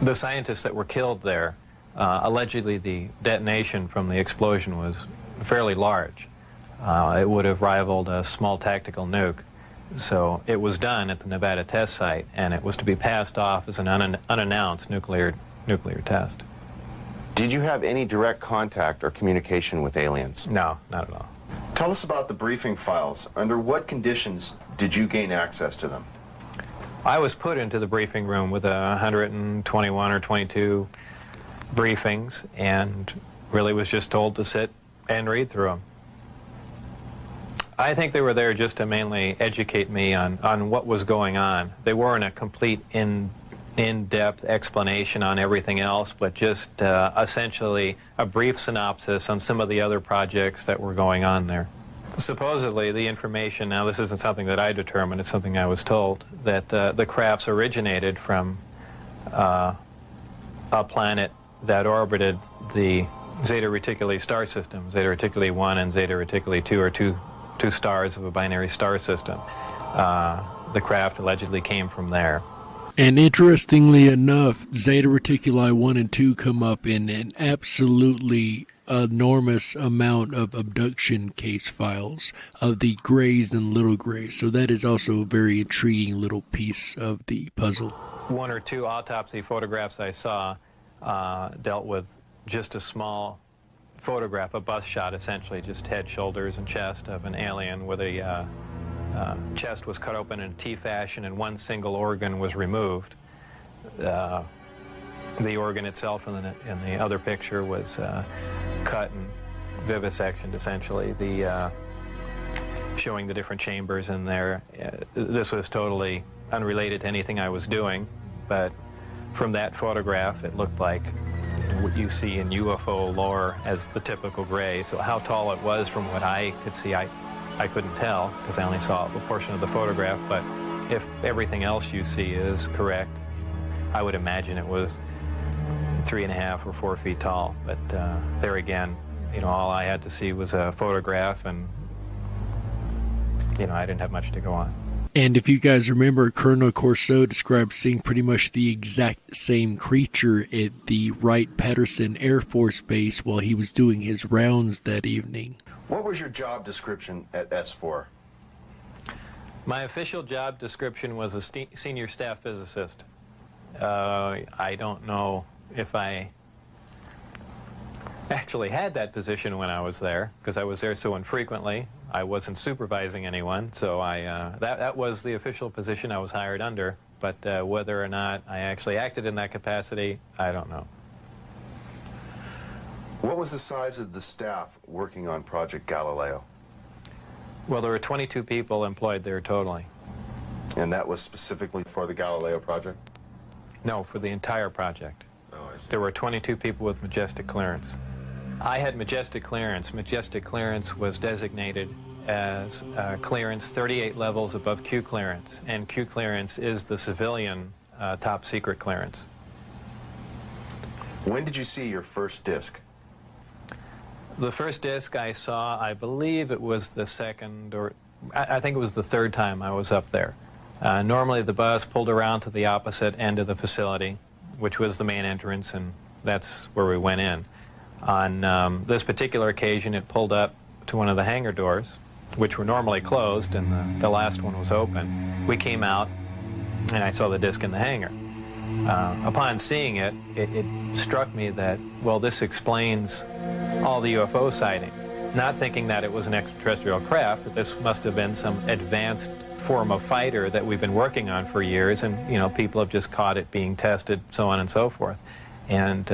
The scientists that were killed there, allegedly the detonation from the explosion was fairly large. It would have rivaled a small tactical nuke. So it was done at the Nevada test site, and it was to be passed off as an unannounced nuclear test. Did you have any direct contact or communication with aliens? No, not at all. Tell us about the briefing files. Under what conditions did you gain access to them? I was put into the briefing room with 121 or 22 briefings, and really was just told to sit and read through them. I think they were there just to mainly educate me on what was going on. They weren't a complete in-depth explanation on everything else, but just essentially a brief synopsis on some of the other projects that were going on there. Supposedly, the information, now this isn't something that I determined, it's something I was told, that the crafts originated from a planet that orbited the Zeta Reticuli star system. Zeta Reticuli 1 and Zeta Reticuli 2 are two stars of a binary star system. The craft allegedly came from there. And interestingly enough, Zeta Reticuli 1 and 2 come up in an absolutely enormous amount of abduction case files of the Greys and Little Greys. So that is also a very intriguing little piece of the puzzle. One or two autopsy photographs I saw dealt with just a small photograph, a bust shot essentially, just head, shoulders, and chest of an alien where the chest was cut open in a T fashion and one single organ was removed. The organ itself in the other picture was cut and vivisectioned essentially. The showing the different chambers in there. This was totally unrelated to anything I was doing, but from that photograph, it looked like what you see in UFO lore as the typical gray. So how tall it was from what I could see, I couldn't tell because I only saw a portion of the photograph, but if everything else you see is correct, I would imagine it was 3.5 or 4 feet tall. But there again, you know, all I had to see was a photograph, and you know, I didn't have much to go on. And if you guys remember, Colonel Corso described seeing pretty much the exact same creature at the Wright-Patterson Air Force Base while he was doing his rounds that evening. What was your job description at S4? My official job description was a senior staff physicist. I don't know if I actually had that position when I was there, because I was there so infrequently. I wasn't supervising anyone, so that was the official position I was hired under. But whether or not I actually acted in that capacity, I don't know. What was the size of the staff working on Project Galileo? Well, there were 22 people employed there totally. And that was specifically for the Galileo project? No, for the entire project. Oh, I see. There were 22 people with majestic clearance. I had majestic clearance. Majestic clearance was designated as clearance 38 levels above Q clearance, and Q clearance is the civilian top secret clearance. When did you see your first disc? The first disc I saw, I believe it was the second, or I think it was the third time I was up there. Normally the bus pulled around to the opposite end of the facility, which was the main entrance, and that's where we went in. On this particular occasion, it pulled up to one of the hangar doors, which were normally closed, and the last one was open. We came out, and I saw the disc in the hangar. Upon seeing it, it struck me that, well, this explains all the UFO sightings. Not thinking that it was an extraterrestrial craft, that this must have been some advanced form of fighter that we've been working on for years, and, you know, people have just caught it being tested, so on and so forth. And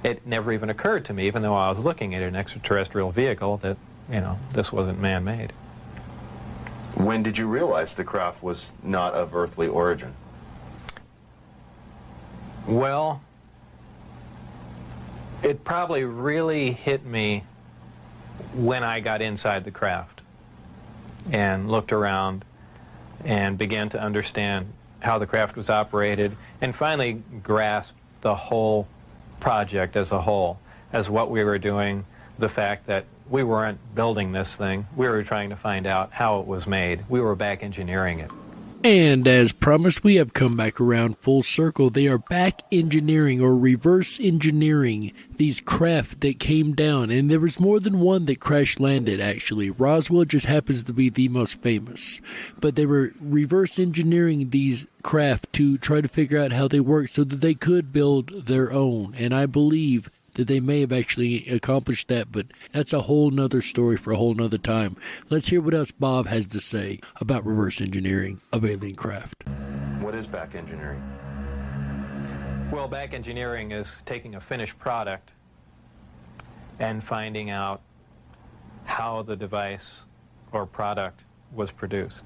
it never even occurred to me, even though I was looking at an extraterrestrial vehicle, that, you know, this wasn't man-made. When did you realize the craft was not of earthly origin? Well, it probably really hit me when I got inside the craft and looked around and began to understand how the craft was operated, and finally grasped the whole project as a whole, as what we were doing, the fact that we weren't building this thing, we were trying to find out how it was made. We were back engineering it. And as promised, we have come back around full circle. They are back engineering or reverse engineering these craft that came down. And there was more than one that crash landed, actually. Roswell just happens to be the most famous. But they were reverse engineering these craft to try to figure out how they work so that they could build their own. And I believe that they may have actually accomplished that, but that's a whole nother story for a whole nother time. Let's hear what else Bob has to say about reverse engineering of alien craft. What is back engineering? Well, back engineering is taking a finished product and finding out how the device or product was produced,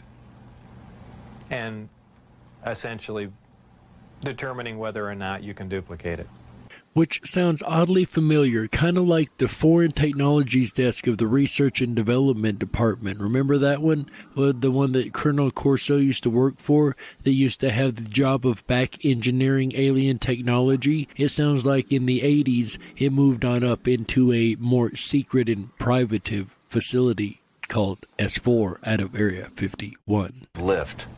and essentially determining whether or not you can duplicate it. Which sounds oddly familiar, kind of like the Foreign Technologies Desk of the Research and Development Department. Remember that one? The one that Colonel Corso used to work for? They used to have the job of back engineering alien technology. It sounds like in the 80s, it moved on up into a more secret and privative facility called S4 out of Area 51. Lift.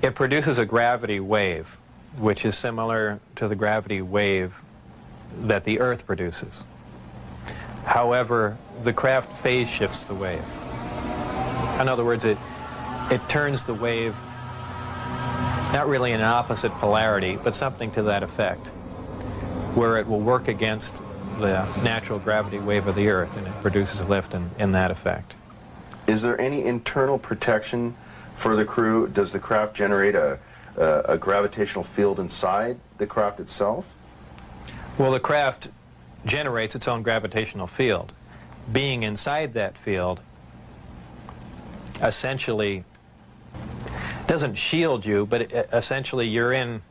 It produces a gravity wave, which is similar to the gravity wave that the Earth produces. However, the craft phase shifts the wave. In other words, it turns the wave not really in an opposite polarity, but something to that effect, where it will work against the natural gravity wave of the Earth, and it produces lift in that effect. Is there any internal protection for the crew? Does the craft generate a gravitational field inside the craft itself? Well, the craft generates its own gravitational field. Being inside that field, essentially doesn't shield you, but essentially you're in,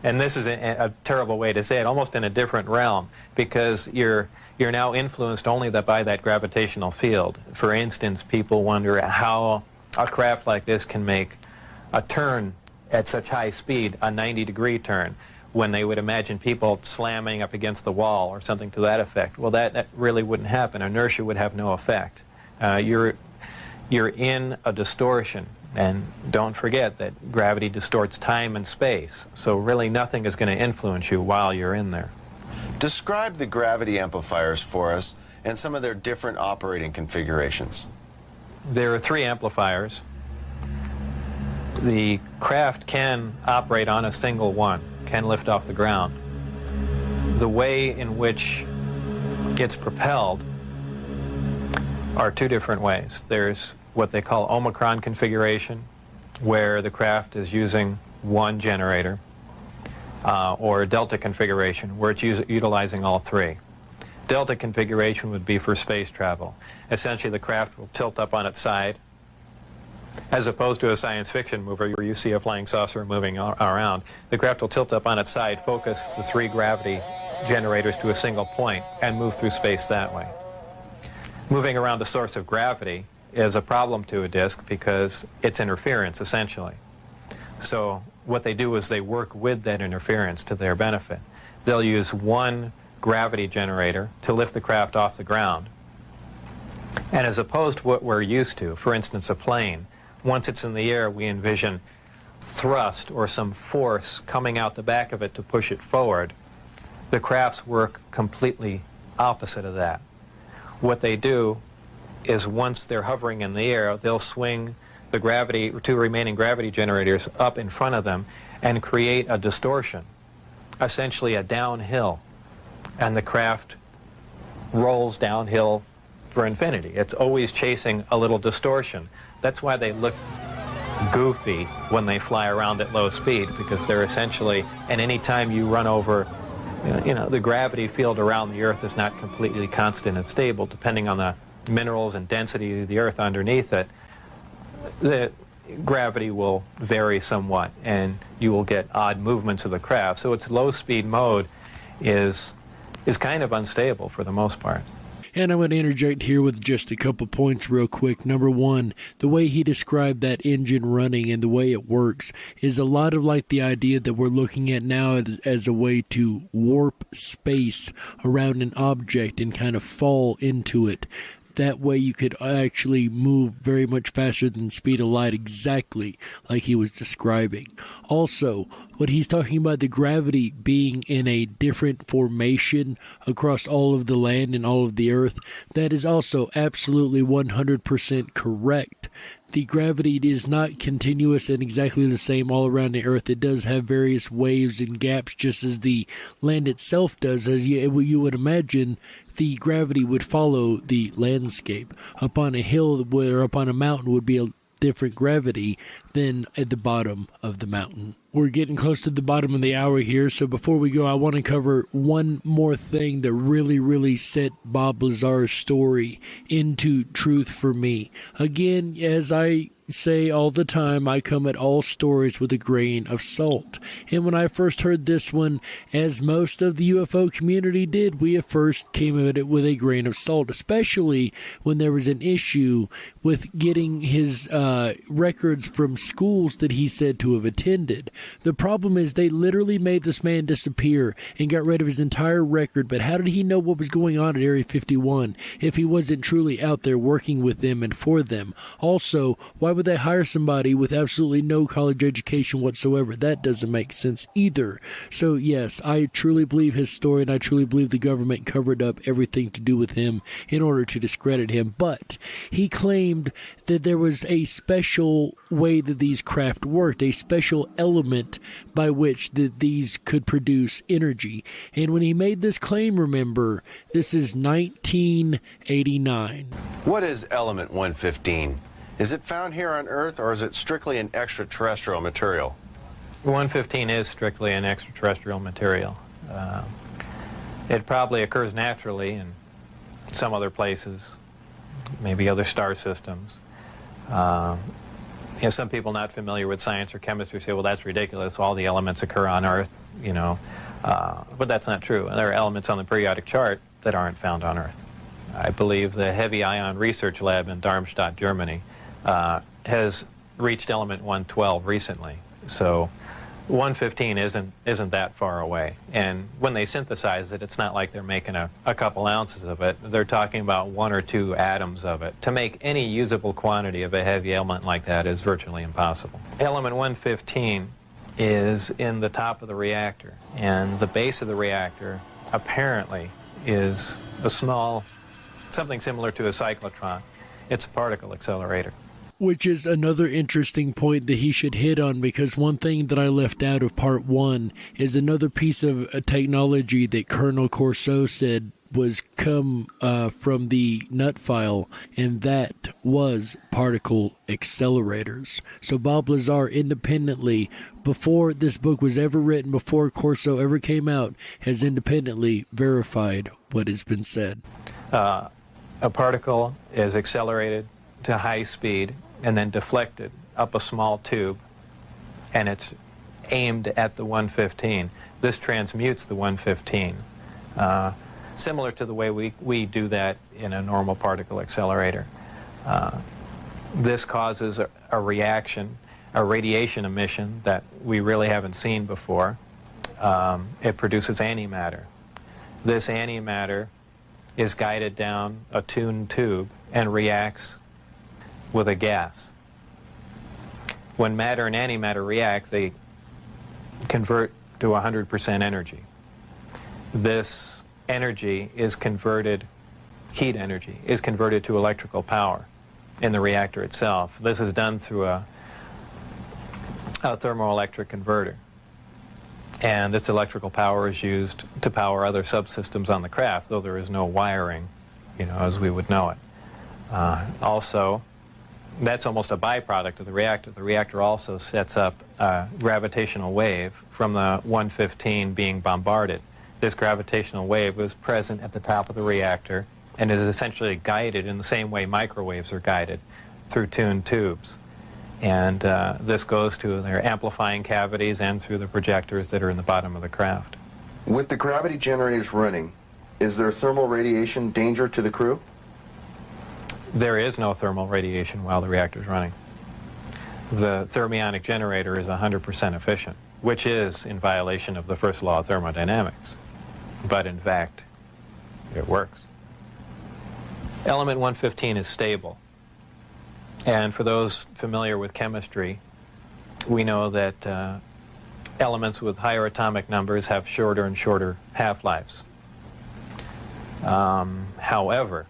and this is a terrible way to say it, almost in a different realm, because you're now influenced only by that gravitational field. For instance, people wonder how a craft like this can make a turn at such high speed, a 90-degree turn, when they would imagine people slamming up against the wall or something to that effect. Well, that really wouldn't happen. Inertia would have no effect. You're in a distortion. And don't forget that gravity distorts time and space, so really nothing is going to influence you while you're in there. Describe the gravity amplifiers for us and some of their different operating configurations. There are 3 amplifiers. The craft can operate on a single one, can lift off the ground. The way in which it's propelled are 2 different ways. There's what they call Omicron configuration, where the craft is using one generator, or Delta configuration, where it's utilizing all 3. Delta configuration would be for space travel. Essentially, the craft will tilt up on its side, as opposed to a science fiction movie where you see a flying saucer moving around. The craft will tilt up on its side, focus the 3 gravity generators to a single point, and move through space that way. Moving around the source of gravity is a problem to a disk because it's interference, essentially. So what they do is they work with that interference to their benefit. They'll use one gravity generator to lift the craft off the ground. And as opposed to what we're used to, for instance, a plane, once it's in the air, we envision thrust or some force coming out the back of it to push it forward. The crafts work completely opposite of that. What they do is once they're hovering in the air, they'll swing the 2 remaining gravity generators up in front of them and create a distortion, essentially a downhill, and the craft rolls downhill for infinity. It's always chasing a little distortion. That's why they look goofy when they fly around at low speed, because they're essentially, and any time you run over, the gravity field around the Earth is not completely constant and stable, depending on the minerals and density of the Earth underneath it. The gravity will vary somewhat, and you will get odd movements of the craft. So its low-speed mode is kind of unstable for the most part. And I'm going to interject here with just a couple points real quick. Number one, the way he described that engine running and the way it works is a lot of like the idea that we're looking at now as a way to warp space around an object and kind of fall into it. That way you could actually move very much faster than the speed of light, exactly like he was describing. Also, what he's talking about, the gravity being in a different formation across all of the land and all of the earth, that is also absolutely 100% correct. The gravity is not continuous and exactly the same all around the earth. It does have various waves and gaps, just as the land itself does. As you would imagine, the gravity would follow the landscape. Upon a hill or upon a mountain would be a different gravity than at the bottom of the mountain. We're getting close to the bottom of the hour here, so before we go, I want to cover one more thing that really set Bob Lazar's story into truth for me. Again, as I say all the time, I come at all stories with a grain of salt. And when I first heard this one, as most of the UFO community did, we at first came at it with a grain of salt, especially when there was an issue with getting his records from schools that he said to have attended. The problem is they literally made this man disappear and got rid of his entire record, but how did he know what was going on at Area 51 if he wasn't truly out there working with them and for them? Also, why would they hire somebody with absolutely no college education whatsoever? That doesn't make sense either. So yes, I truly believe his story, and I truly believe the government covered up everything to do with him in order to discredit him. But he claimed that there was a special way that these craft worked, a special element by which these could produce energy. And when he made this claim, remember, this is 1989. What is element 115? Is it found here on Earth, or is it strictly an extraterrestrial material? 115 is strictly an extraterrestrial material. It probably occurs naturally in some other places, maybe other star systems. Some people not familiar with science or chemistry say, well, that's ridiculous. All the elements occur on Earth, but that's not true. There are elements on the periodic chart that aren't found on Earth. I believe the Heavy Ion Research Lab in Darmstadt, Germany, has reached element 112 recently. So 115 isn't that far away. And when they synthesize it, it's not like they're making a couple ounces of it. They're talking about 1 or 2 atoms of it. To make any usable quantity of a heavy element like that is virtually impossible. Element 115 is in the top of the reactor, and the base of the reactor apparently is a small, something similar to a cyclotron. It's a particle accelerator. Which is another interesting point that he should hit on, because one thing that I left out of part 1 is another piece of technology that Colonel Corso said was come from the nut file, and that was particle accelerators. So Bob Lazar independently, before this book was ever written, before Corso ever came out, has independently verified what has been said. A particle is accelerated to high speed and then deflected up a small tube, and it's aimed at the 115. This transmutes the 115, similar to the way we do that in a normal particle accelerator. This causes a reaction, a radiation emission that we really haven't seen before. It produces antimatter. This antimatter is guided down a tuned tube and reacts with a gas. When matter and antimatter react, they convert to 100% energy. This energy is converted, heat energy, is converted to electrical power in the reactor itself. This is done through a thermoelectric converter. And this electrical power is used to power other subsystems on the craft, though there is no wiring, as we would know it. Also, that's almost a byproduct of the reactor. The reactor also sets up a gravitational wave from the 115 being bombarded. This gravitational wave was present at the top of the reactor and is essentially guided in the same way microwaves are guided, through tuned tubes. And this goes to their amplifying cavities and through the projectors that are in the bottom of the craft. With the gravity generators running, is there thermal radiation danger to the crew? There is no thermal radiation while the reactor is running. The thermionic generator is 100% efficient, which is in violation of the first law of thermodynamics. But in fact, it works. Element 115 is stable. And for those familiar with chemistry, we know that elements with higher atomic numbers have shorter and shorter half-lives. However,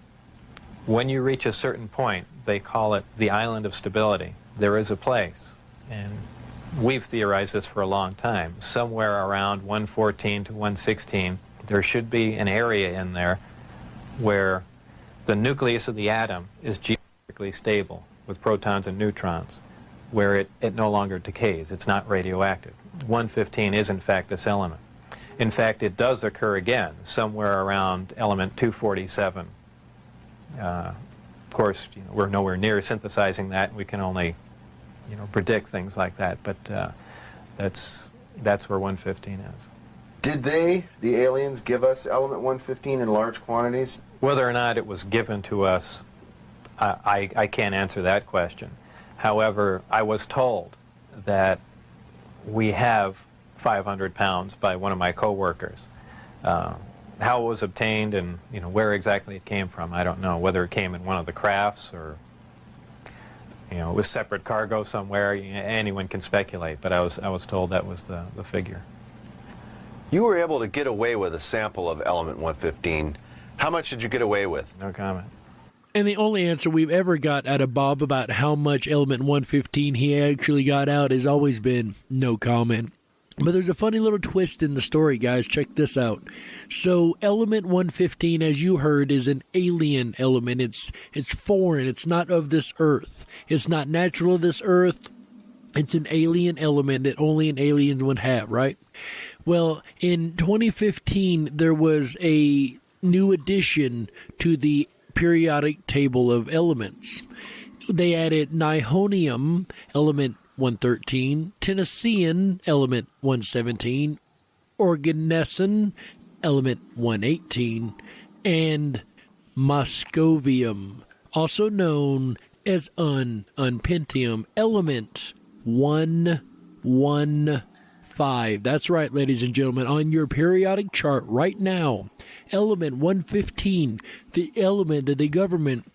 when you reach a certain point, they call it the island of stability. There is a place, and we've theorized this for a long time. Somewhere around 114 to 116, there should be an area in there where the nucleus of the atom is geometrically stable with protons and neutrons, where it no longer decays. It's not radioactive. 115 is, in fact, this element. In fact, it does occur again somewhere around element 247. Of course, we're nowhere near synthesizing that. We can only, predict things like that. But that's where 115 is. Did the aliens, give us element 115 in large quantities? Whether or not it was given to us, I can't answer that question. However, I was told that we have 500 pounds by one of my co-workers. How it was obtained and where exactly it came from, I don't know. Whether it came in one of the crafts or it was separate cargo somewhere, anyone can speculate. But I was told that was the figure. You were able to get away with a sample of element 115. How much did you get away with? No comment. And the only answer we've ever got out of Bob about how much element 115 he actually got out has always been no comment. But there's a funny little twist in the story, guys. Check this out. So element 115, as you heard, is an alien element. It's foreign. It's not of this earth. It's not natural of this earth. It's an alien element that only an alien would have, right? Well, in 2015, there was a new addition to the periodic table of elements. They added nihonium, element 113, Tennessean, element 117, organesson, element 118, and moscovium, also known as unpentium, element 115. That's right, ladies and gentlemen, on your periodic chart right now, element 115, the element that the government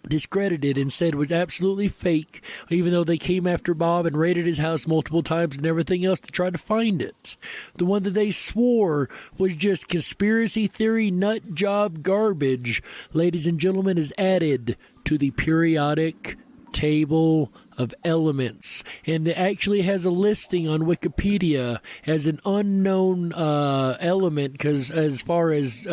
discredited and said was absolutely fake, even though they came after Bob and raided his house multiple times and everything else to try to find it. The one that they swore was just conspiracy theory nut job garbage, ladies and gentlemen, is added to the periodic table of elements, and it actually has a listing on Wikipedia as an unknown element, because as far as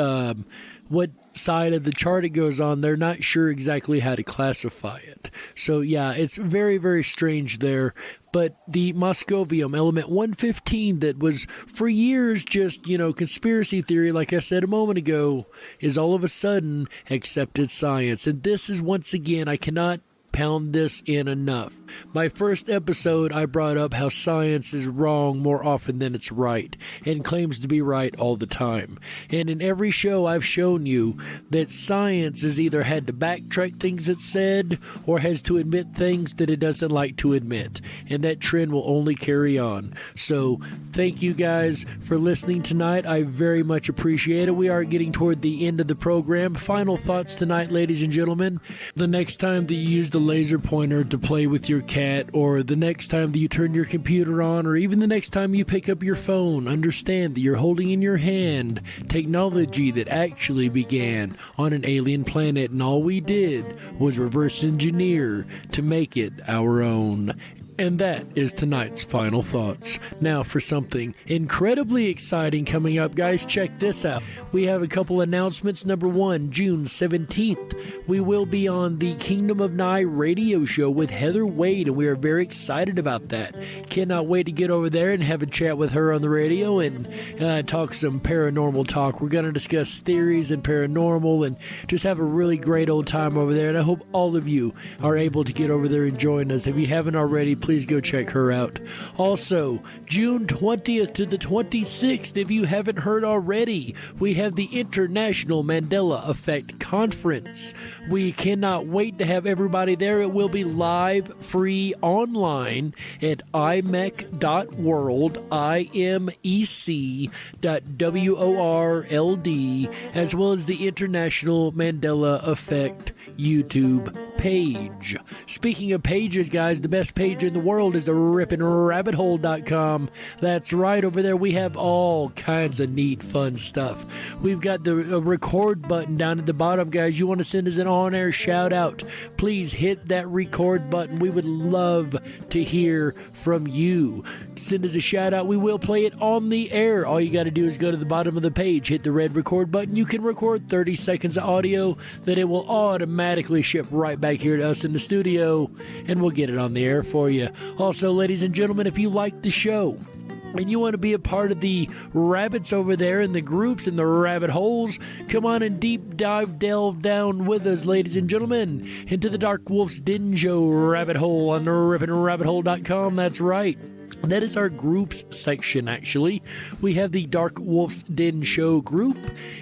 what side of the chart it goes on, they're not sure exactly how to classify it. So yeah, it's very, very strange there. But the moscovium, element 115, that was for years just, conspiracy theory, like I said a moment ago, is all of a sudden accepted science. And this is, once again, I cannot pound this in enough. My first episode, I brought up how science is wrong more often than it's right, and claims to be right all the time. And in every show, I've shown you that science has either had to backtrack things it said, or has to admit things that it doesn't like to admit. And that trend will only carry on. So, thank you guys for listening tonight. I very much appreciate it. We are getting toward the end of the program. Final thoughts tonight, ladies and gentlemen. The next time that you use the laser pointer to play with your cat, or the next time that you turn your computer on, or even the next time you pick up your phone, understand that you're holding in your hand technology that actually began on an alien planet, and all we did was reverse engineer to make it our own. And that is tonight's final thoughts. Now for something incredibly exciting coming up, guys. Check this out. We have a couple announcements. Number one, June 17th, we will be on the Kingdom of Nye radio show with Heather Wade, and we are very excited about that. Cannot wait to get over there and have a chat with her on the radio and talk some paranormal talk. We're going to discuss theories and paranormal and just have a really great old time over there. And I hope all of you are able to get over there and join us. If you haven't already, please go check her out. Also, June 20th to the 26th, if you haven't heard already, we have the International Mandela Effect Conference. We cannot wait to have everybody there. It will be live, free, online at imec.world, imec.world, as well as the International Mandela Effect YouTube page. Speaking of pages, guys, the best page in the world is the ripinrabbithole.com. That's right, over there we have all kinds of neat, fun stuff. We've got the record button down at the bottom, guys. You want to send us an on-air shout out, please hit that record button. We would love to hear from you. Send us a shout out. We will play it on the air. All you got to do is go to the bottom of the page, hit the red record button. You can record 30 seconds of audio that it will automatically ship right back here to us in the studio, and we'll get it on the air for you. Also, ladies and gentlemen, if you like the show and you want to be a part of the rabbits over there in the groups and the rabbit holes, come on and delve down with us, ladies and gentlemen, into the Dark Wolf's Den Show rabbit hole on the ripinrabbithole.com. That's right. That is our groups section, actually. We have the Dark Wolf's Den Show group,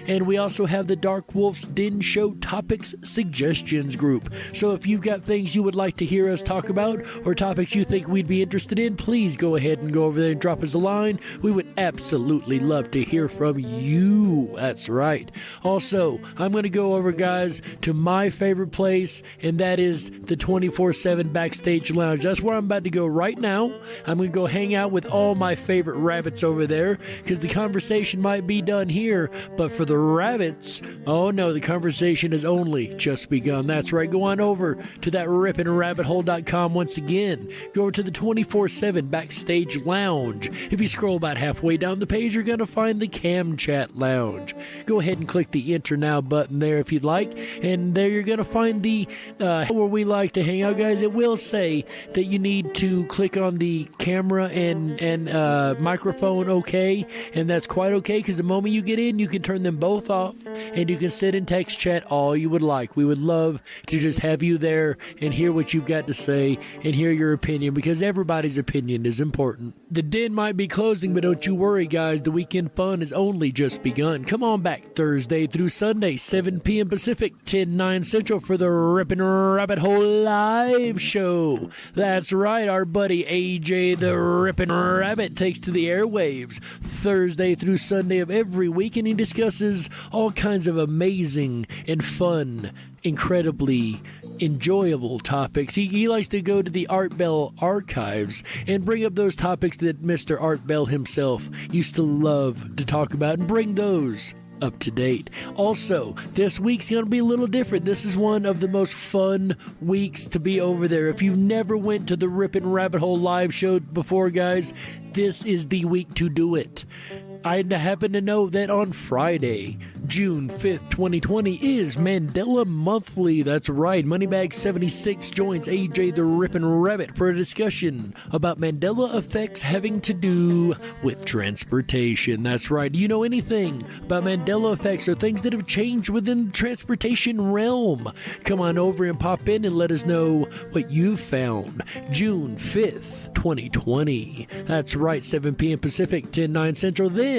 and we also have the Dark Wolf's Den Show Topics Suggestions group. So if you've got things you would like to hear us talk about, or topics you think we'd be interested in, please go ahead and go over there and drop us a line. We would absolutely love to hear from you. That's right. Also, I'm going to go over, guys, to my favorite place, and that is the 24/7 Backstage Lounge. That's where I'm about to go right now. I'm going to go hang out with all my favorite rabbits over there, because the conversation might be done here, but for the rabbits, oh no, the conversation has only just begun. That's right. Go on over to that ripinrabbithole.com once again. Go over to the 24/7 Backstage Lounge. If you scroll about halfway down the page, you're going to find the Cam Chat Lounge. Go ahead and click the Enter Now button there if you'd like, and there you're going to find the where we like to hang out, guys. It will say that you need to click on the camera camera and microphone okay, and that's quite okay, because the moment you get in, you can turn them both off, and you can sit and text chat all you would like. We would love to just have you there and hear what you've got to say and hear your opinion, because everybody's opinion is important. The den might be closing, but don't you worry, guys. The weekend fun has only just begun. Come on back Thursday through Sunday, 7 p.m. Pacific, 10/9 Central, for the Ripon Rabbit Hole live show. That's right, our buddy AJ the Ripon Rabbit takes to the airwaves Thursday through Sunday of every week, and he discusses all kinds of amazing and fun, incredibly enjoyable topics. He likes to go to the Art Bell archives and bring up those topics that Mr. Art Bell himself used to love to talk about, and bring those up to date. Also, this week's going to be a little different. This is one of the most fun weeks to be over there. If you never went to the Ripon Rabbit Hole live show before, guys, this is the week to do it. I happen to know that on Friday, June 5th, 2020, is Mandela Monthly. That's right. Moneybag 76 joins AJ the Ripon Rabbit for a discussion about Mandela effects having to do with transportation. That's right. Do you know anything about Mandela effects or things that have changed within the transportation realm? Come on over and pop in and let us know what you've found. June 5th, 2020. That's right, 7 p.m. Pacific, 10/9 Central. Then,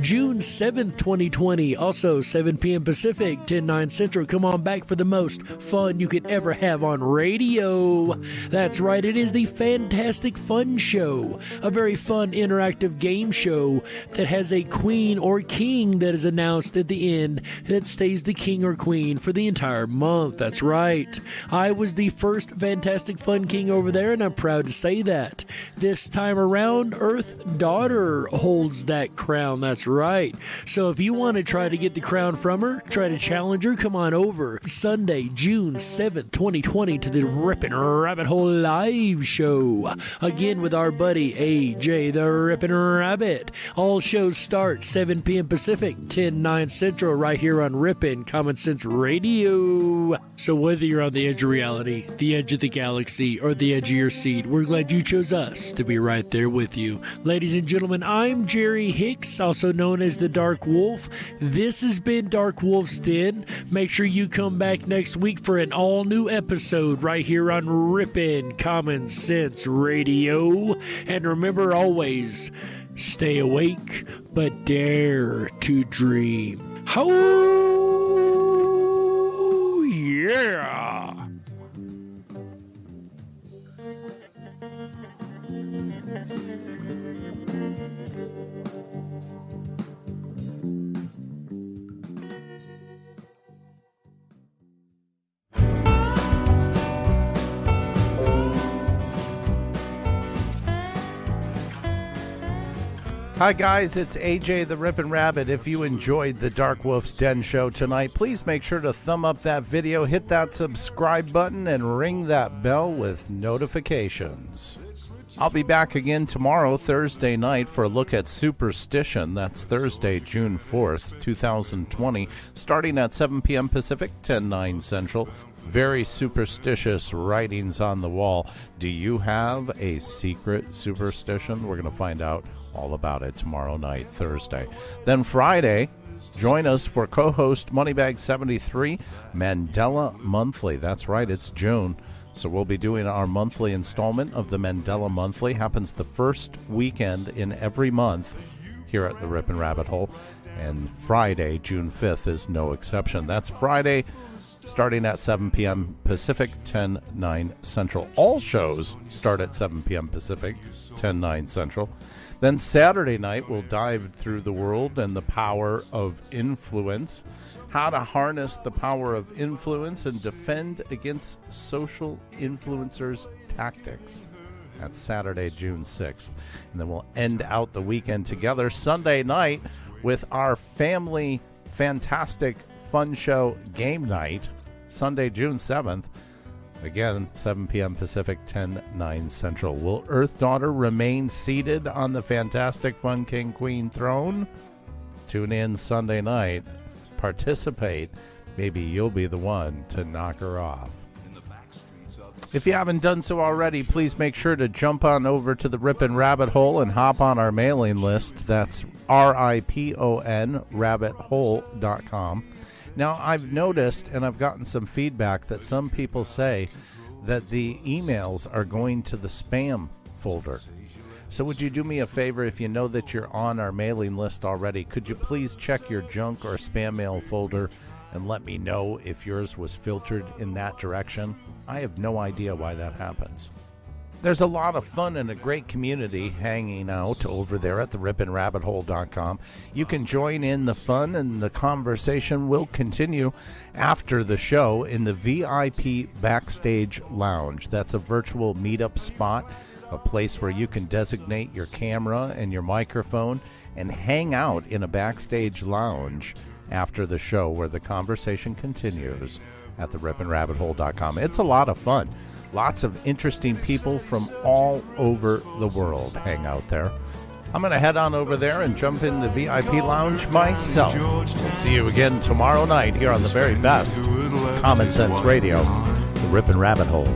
June 7th, 2020, also 7 p.m. Pacific, 10/9 Central. Come on back for the most fun you could ever have on radio. That's right, it is the Fantastic Fun Show, a very fun interactive game show that has a queen or king that is announced at the end that stays the king or queen for the entire month. That's right. I was the first Fantastic Fun King over there, and I'm proud to say that. This time around, Earth Daughter holds that crown. That's right. So if you want to try to get the crown from her, try to challenge her, come on over Sunday, June 7th, 2020, to the Ripon Rabbit Hole live show. Again with our buddy AJ the Ripon Rabbit. All shows start 7 p.m. Pacific, 10/9 Central, right here on Ripon Common Sense Radio. So whether you're on the edge of reality, the edge of the galaxy, or the edge of your seat, we're glad you chose us to be right there with you. Ladies and gentlemen, I'm Jerry Hicks, also known as the Dark Wolf. This has been Dark Wolf's Den. Make sure you come back next week for an all-new episode right here on Ripon Common Sense Radio. And remember always, stay awake, but dare to dream. Ho! Yeah! Hi guys, it's AJ the Ripon Rabbit. If you enjoyed the Dark Wolf's Den show tonight, please make sure to thumb up that video, hit that subscribe button, and ring that bell with notifications. I'll be back again tomorrow, Thursday night, for a look at Superstition. That's Thursday, June 4th, 2020, starting at 7 p.m. Pacific, 10/9 Central. Very superstitious writings on the wall. Do you have a secret superstition? We're going to find out all about it tomorrow night, Thursday. Then Friday, join us for co-host Moneybag 73, Mandela Monthly. That's right, it's June. So we'll be doing our monthly installment of the Mandela Monthly. Happens the first weekend in every month here at the Ripon Rabbit Hole. And Friday, June 5th, is no exception. That's Friday, starting at 7 p.m. Pacific, 10/9 Central. All shows start at 7 p.m. Pacific, 10/9 Central. Then Saturday night, we'll dive through the world and the power of influence, how to harness the power of influence and defend against social influencers' tactics. That's Saturday, June 6th. And then we'll end out the weekend together Sunday night with our family fantastic fun show game night, Sunday, June 7th. Again, 7 p.m. Pacific, 10/9 Central. Will Earth Daughter remain seated on the Fantastic Fun King Queen throne? Tune in Sunday night. Participate. Maybe you'll be the one to knock her off. If you haven't done so already, please make sure to jump on over to the Ripon Rabbit Hole and hop on our mailing list. That's RIPON, rabbithole.com. Now, I've noticed, and I've gotten some feedback, that some people say that the emails are going to the spam folder. So would you do me a favor, if you know that you're on our mailing list already, could you please check your junk or spam mail folder and let me know if yours was filtered in that direction? I have no idea why that happens. There's a lot of fun and a great community hanging out over there at the RiponRabbitHole.com. You can join in the fun, and the conversation will continue after the show in the VIP Backstage Lounge. That's a virtual meetup spot, a place where you can designate your camera and your microphone and hang out in a backstage lounge after the show, where the conversation continues at the RiponRabbitHole.com. It's a lot of fun. Lots of interesting people from all over the world hang out there. I'm going to head on over there and jump in the VIP lounge myself. We'll see you again tomorrow night here on the very best Common Sense Radio, the Ripon Rabbit Hole.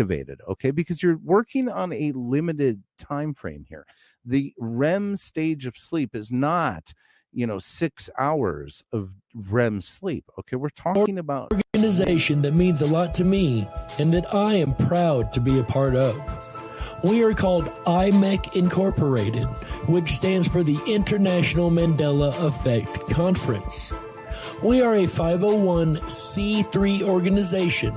Activated, okay, because you're working on a limited time frame here. The REM stage of sleep is not 6 hours of REM sleep. Okay, we're talking about an organization that means a lot to me and that I am proud to be a part of. We are called IMEC Incorporated, which stands for the International Mandela Effect Conference. We are a 501c3 organization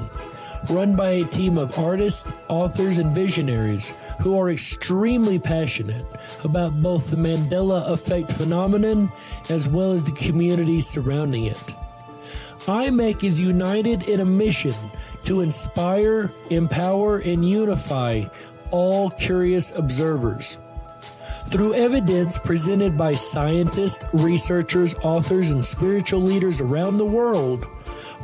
run by a team of artists, authors, and visionaries who are extremely passionate about both the Mandela Effect phenomenon as well as the community surrounding it. IMEC is united in a mission to inspire, empower, and unify all curious observers. Through evidence presented by scientists, researchers, authors, and spiritual leaders around the world,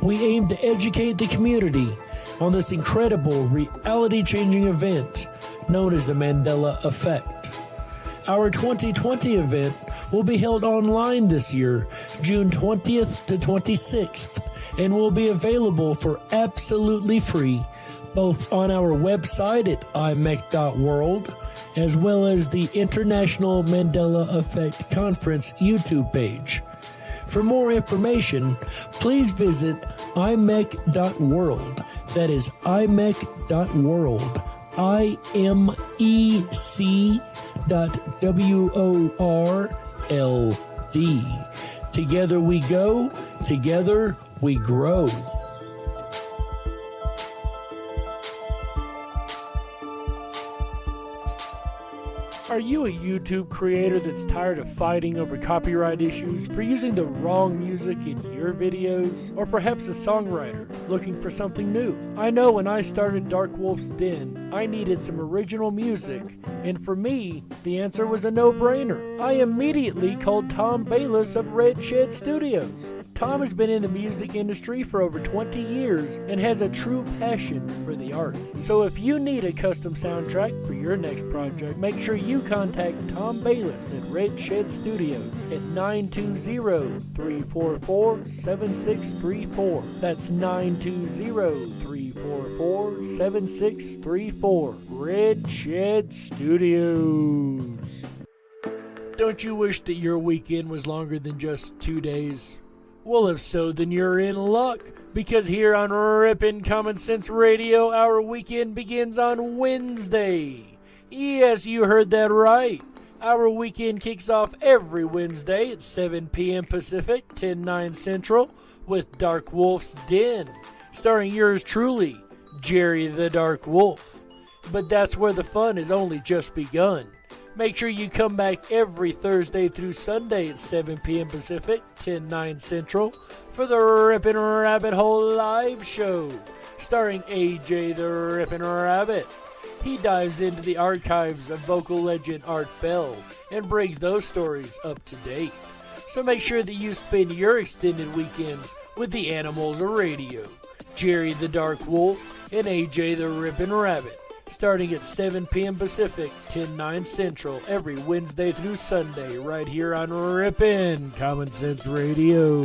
we aim to educate the community on this incredible reality-changing event known as the Mandela Effect. Our 2020 event will be held online this year, June 20th to 26th, and will be available for absolutely free, both on our website at imec.world, as well as the International Mandela Effect Conference YouTube page. For more information, please visit imec.world. That is imec.world. IMEC.WORLD. Together we go, together we grow. Are you a YouTube creator that's tired of fighting over copyright issues for using the wrong music in your videos? Or perhaps a songwriter looking for something new? I know when I started Dark Wolf's Den, I needed some original music, and for me, the answer was a no-brainer. I immediately called Tom Bayless of Red Shed Studios. Tom has been in the music industry for over 20 years and has a true passion for the art. So if you need a custom soundtrack for your next project, make sure you contact Tom Bayless at Red Shed Studios at 920-344-7634. That's 920-344-7634. Red Shed Studios. Don't you wish that your weekend was longer than just 2 days? Well, if so, then you're in luck, because here on Ripon Common Sense Radio, our weekend begins on Wednesday. Yes, you heard that right. Our weekend kicks off every Wednesday at 7 p.m. Pacific, 10/9 Central, with Dark Wolf's Den, starring yours truly, Jerry the Dark Wolf. But that's where the fun has only just begun. Make sure you come back every Thursday through Sunday at 7 p.m. Pacific, 10/9 Central, for the Ripon Rabbit Hole live show, starring AJ the Ripon Rabbit. He dives into the archives of vocal legend Art Bell and brings those stories up to date. So make sure that you spend your extended weekends with the animals of radio. Jerry the Dark Wolf and AJ the Ripon Rabbit. Starting at 7 p.m. Pacific, 10/9 Central, every Wednesday through Sunday, right here on Ripon Common Sense Radio.